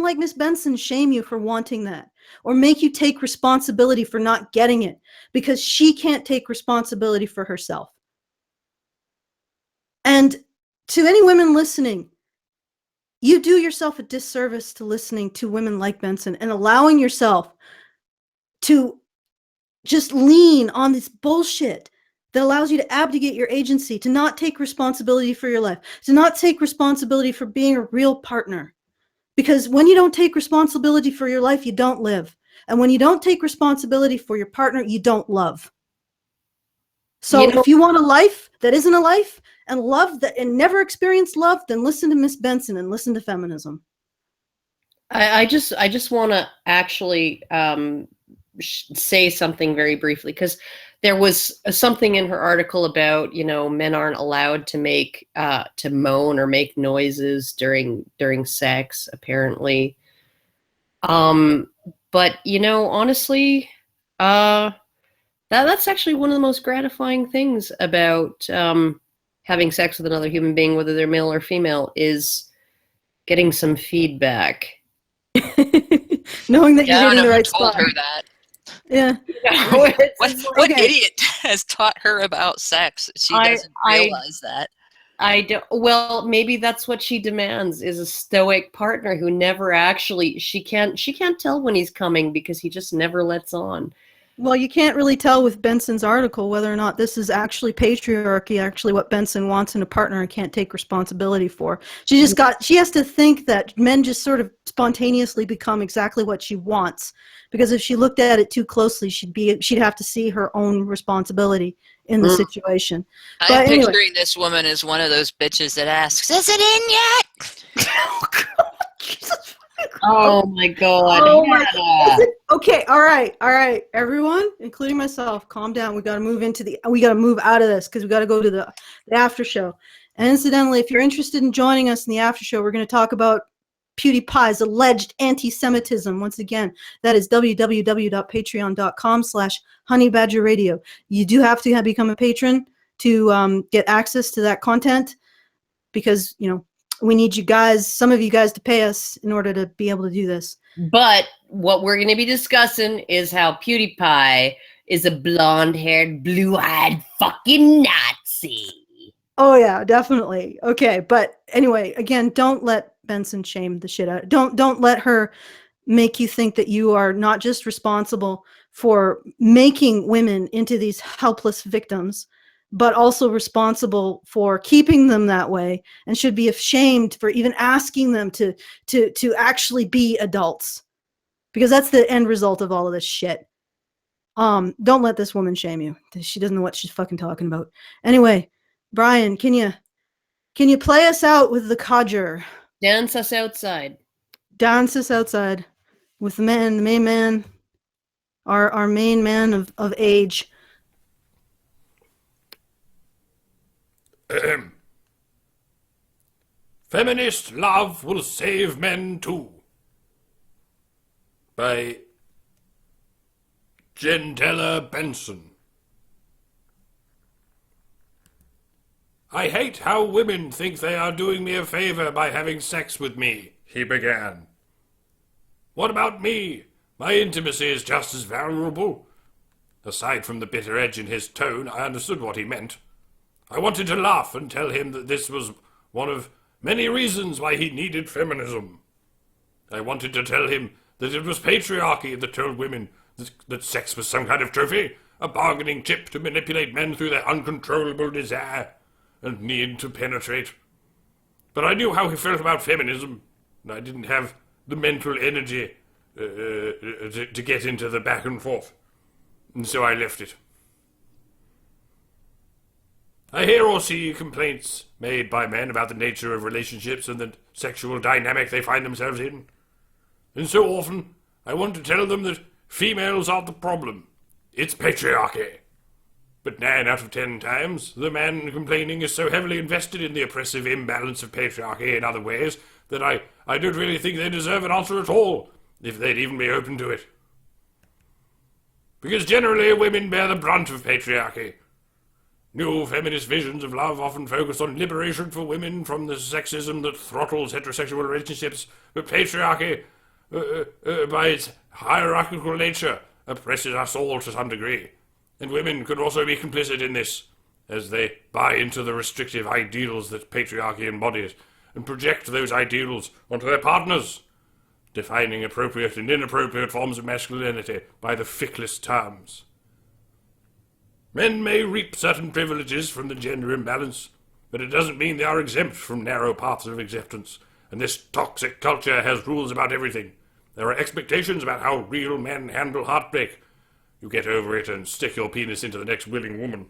like Miss Benson shame you for wanting that or make you take responsibility for not getting it because she can't take responsibility for herself. And to any women listening, you do yourself a disservice to listening to women like Benson and allowing yourself to just lean on this bullshit that allows you to abdicate your agency, to not take responsibility for your life, to not take responsibility for being a real partner. Because when you don't take responsibility for your life, you don't live. And when you don't take responsibility for your partner, you don't love. So if you want a life that isn't a life and love that and never experienced love, then listen to Miss Benson and listen to feminism. I just want to actually say something very briefly because there was something in her article about, you know, men aren't allowed to make to moan or make noises during sex apparently. But you know, honestly, that's actually one of the most gratifying things about having sex with another human being, whether they're male or female, is getting some feedback. Knowing that you're hitting the right told spot. her that. Yeah. What idiot has taught her about sex? She doesn't realize that. I don't. Well, maybe that's what she demands, is a stoic partner who never actually. She can't tell when he's coming because he just never lets on. Well, you can't really tell with Benson's article whether or not this is actually patriarchy, actually what Benson wants in a partner and can't take responsibility for. She has to think that men just sort of spontaneously become exactly what she wants. Because if she looked at it too closely, she'd have to see her own responsibility in the situation. I'm picturing this woman as one of those bitches that asks, "Is it in yet?" Oh my God. Oh my God. Okay, all right, everyone, including myself, calm down. We got to move out of this because we got to go to the after show. And incidentally, if you're interested in joining us in the after show, we're going to talk about PewDiePie's alleged anti-Semitism. Once again, that is www.patreon.com/honeybadgerradio. You do have to become a patron to get access to that content because, you know, we need you guys, some of you guys, to pay us in order to be able to do this. But what we're going to be discussing is how PewDiePie is a blonde-haired, blue-eyed fucking Nazi. Oh yeah, definitely. Okay, but anyway, again, don't let Benson shame the shit out. Don't let her make you think that you are not just responsible for making women into these helpless victims, but also responsible for keeping them that way and should be ashamed for even asking them to actually be adults. Because that's the end result of all of this shit. Don't let this woman shame you. She doesn't know what she's fucking talking about. Anyway, Brian, can you play us out with the codger? Dance us outside. Dance us outside with the main man, our main man of age. Feminist love will save men too. By Gentella Benson. I hate how women think they are doing me a favor by having sex with me, he began. What about me? My intimacy is just as valuable. Aside from the bitter edge in his tone, I understood what he meant. I wanted to laugh and tell him that this was one of many reasons why he needed feminism. I wanted to tell him that it was patriarchy that told women that sex was some kind of trophy, a bargaining chip to manipulate men through their uncontrollable desire and need to penetrate. But I knew how he felt about feminism, and I didn't have the mental energy to get into the back and forth, and so I left it. I hear or see complaints made by men about the nature of relationships and the sexual dynamic they find themselves in. And so often, I want to tell them that females aren't the problem. It's patriarchy. But 9 out of 10 times, the man complaining is so heavily invested in the oppressive imbalance of patriarchy in other ways that I don't really think they deserve an answer at all, if they'd even be open to it. Because generally, women bear the brunt of patriarchy. New feminist visions of love often focus on liberation for women from the sexism that throttles heterosexual relationships, but patriarchy, by its hierarchical nature, oppresses us all to some degree. And women could also be complicit in this, as they buy into the restrictive ideals that patriarchy embodies, and project those ideals onto their partners, defining appropriate and inappropriate forms of masculinity by the ficklest terms. Men may reap certain privileges from the gender imbalance, but it doesn't mean they are exempt from narrow paths of acceptance, and this toxic culture has rules about everything. There are expectations about how real men handle heartbreak. You get over it and stick your penis into the next willing woman.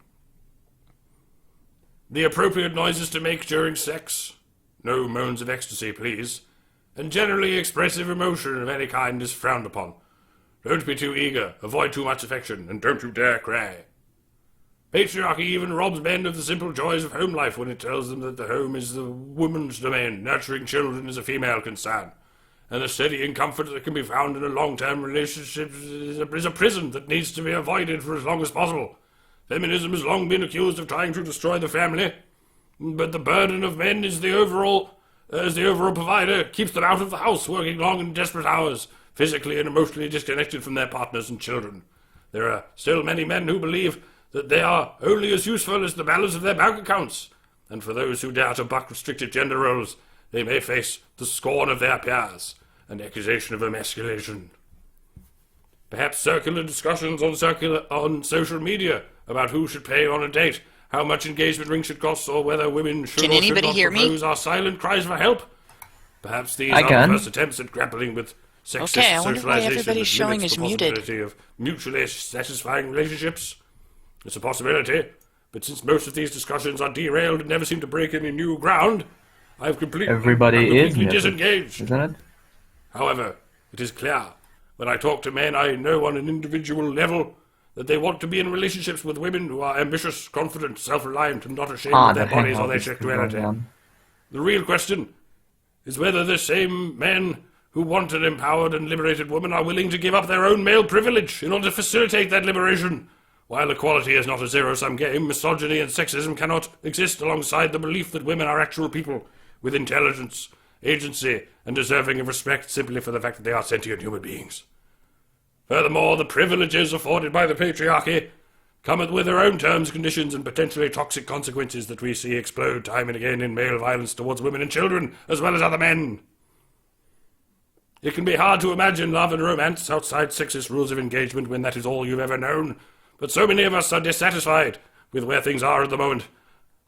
The appropriate noises to make during sex. No moans of ecstasy, please. And generally expressive emotion of any kind is frowned upon. Don't be too eager, avoid too much affection, and don't you dare cry. Patriarchy even robs men of the simple joys of home life when it tells them that the home is the woman's domain, nurturing children is a female concern, and the steadying comfort that can be found in a long-term relationship is a prison that needs to be avoided for as long as possible. Feminism has long been accused of trying to destroy the family, but the burden of men as the overall provider keeps them out of the house, working long and desperate hours, physically and emotionally disconnected from their partners and children. There are still many men who believe that they are only as useful as the balance of their bank accounts, and for those who dare to buck restrictive gender roles, they may face the scorn of their peers and accusation of emasculation. Perhaps circular discussions on social media about who should pay on a date, how much engagement rings should cost, or whether women should or should not propose are silent cries for help. Perhaps these are the first attempts at grappling with sexist socialization that limits the possibility of mutually satisfying relationships. It's a possibility, but since most of these discussions are derailed and never seem to break any new ground, I'm completely disengaged. Isn't it? However, it is clear, when I talk to men I know on an individual level, that they want to be in relationships with women who are ambitious, confident, self-reliant, and not ashamed of their bodies or their sexuality. The real question is whether the same men who want an empowered and liberated woman are willing to give up their own male privilege in order to facilitate that liberation. While equality is not a zero-sum game, misogyny and sexism cannot exist alongside the belief that women are actual people with intelligence, agency, and deserving of respect simply for the fact that they are sentient human beings. Furthermore, the privileges afforded by the patriarchy come with their own terms, conditions, and potentially toxic consequences that we see explode time and again in male violence towards women and children, as well as other men. It can be hard to imagine love and romance outside sexist rules of engagement when that is all you've ever known, but so many of us are dissatisfied with where things are at the moment.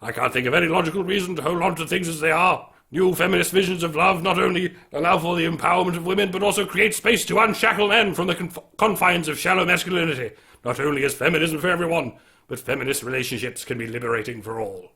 I can't think of any logical reason to hold on to things as they are. New feminist visions of love not only allow for the empowerment of women, but also create space to unshackle men from the confines of shallow masculinity. Not only is feminism for everyone, but feminist relationships can be liberating for all.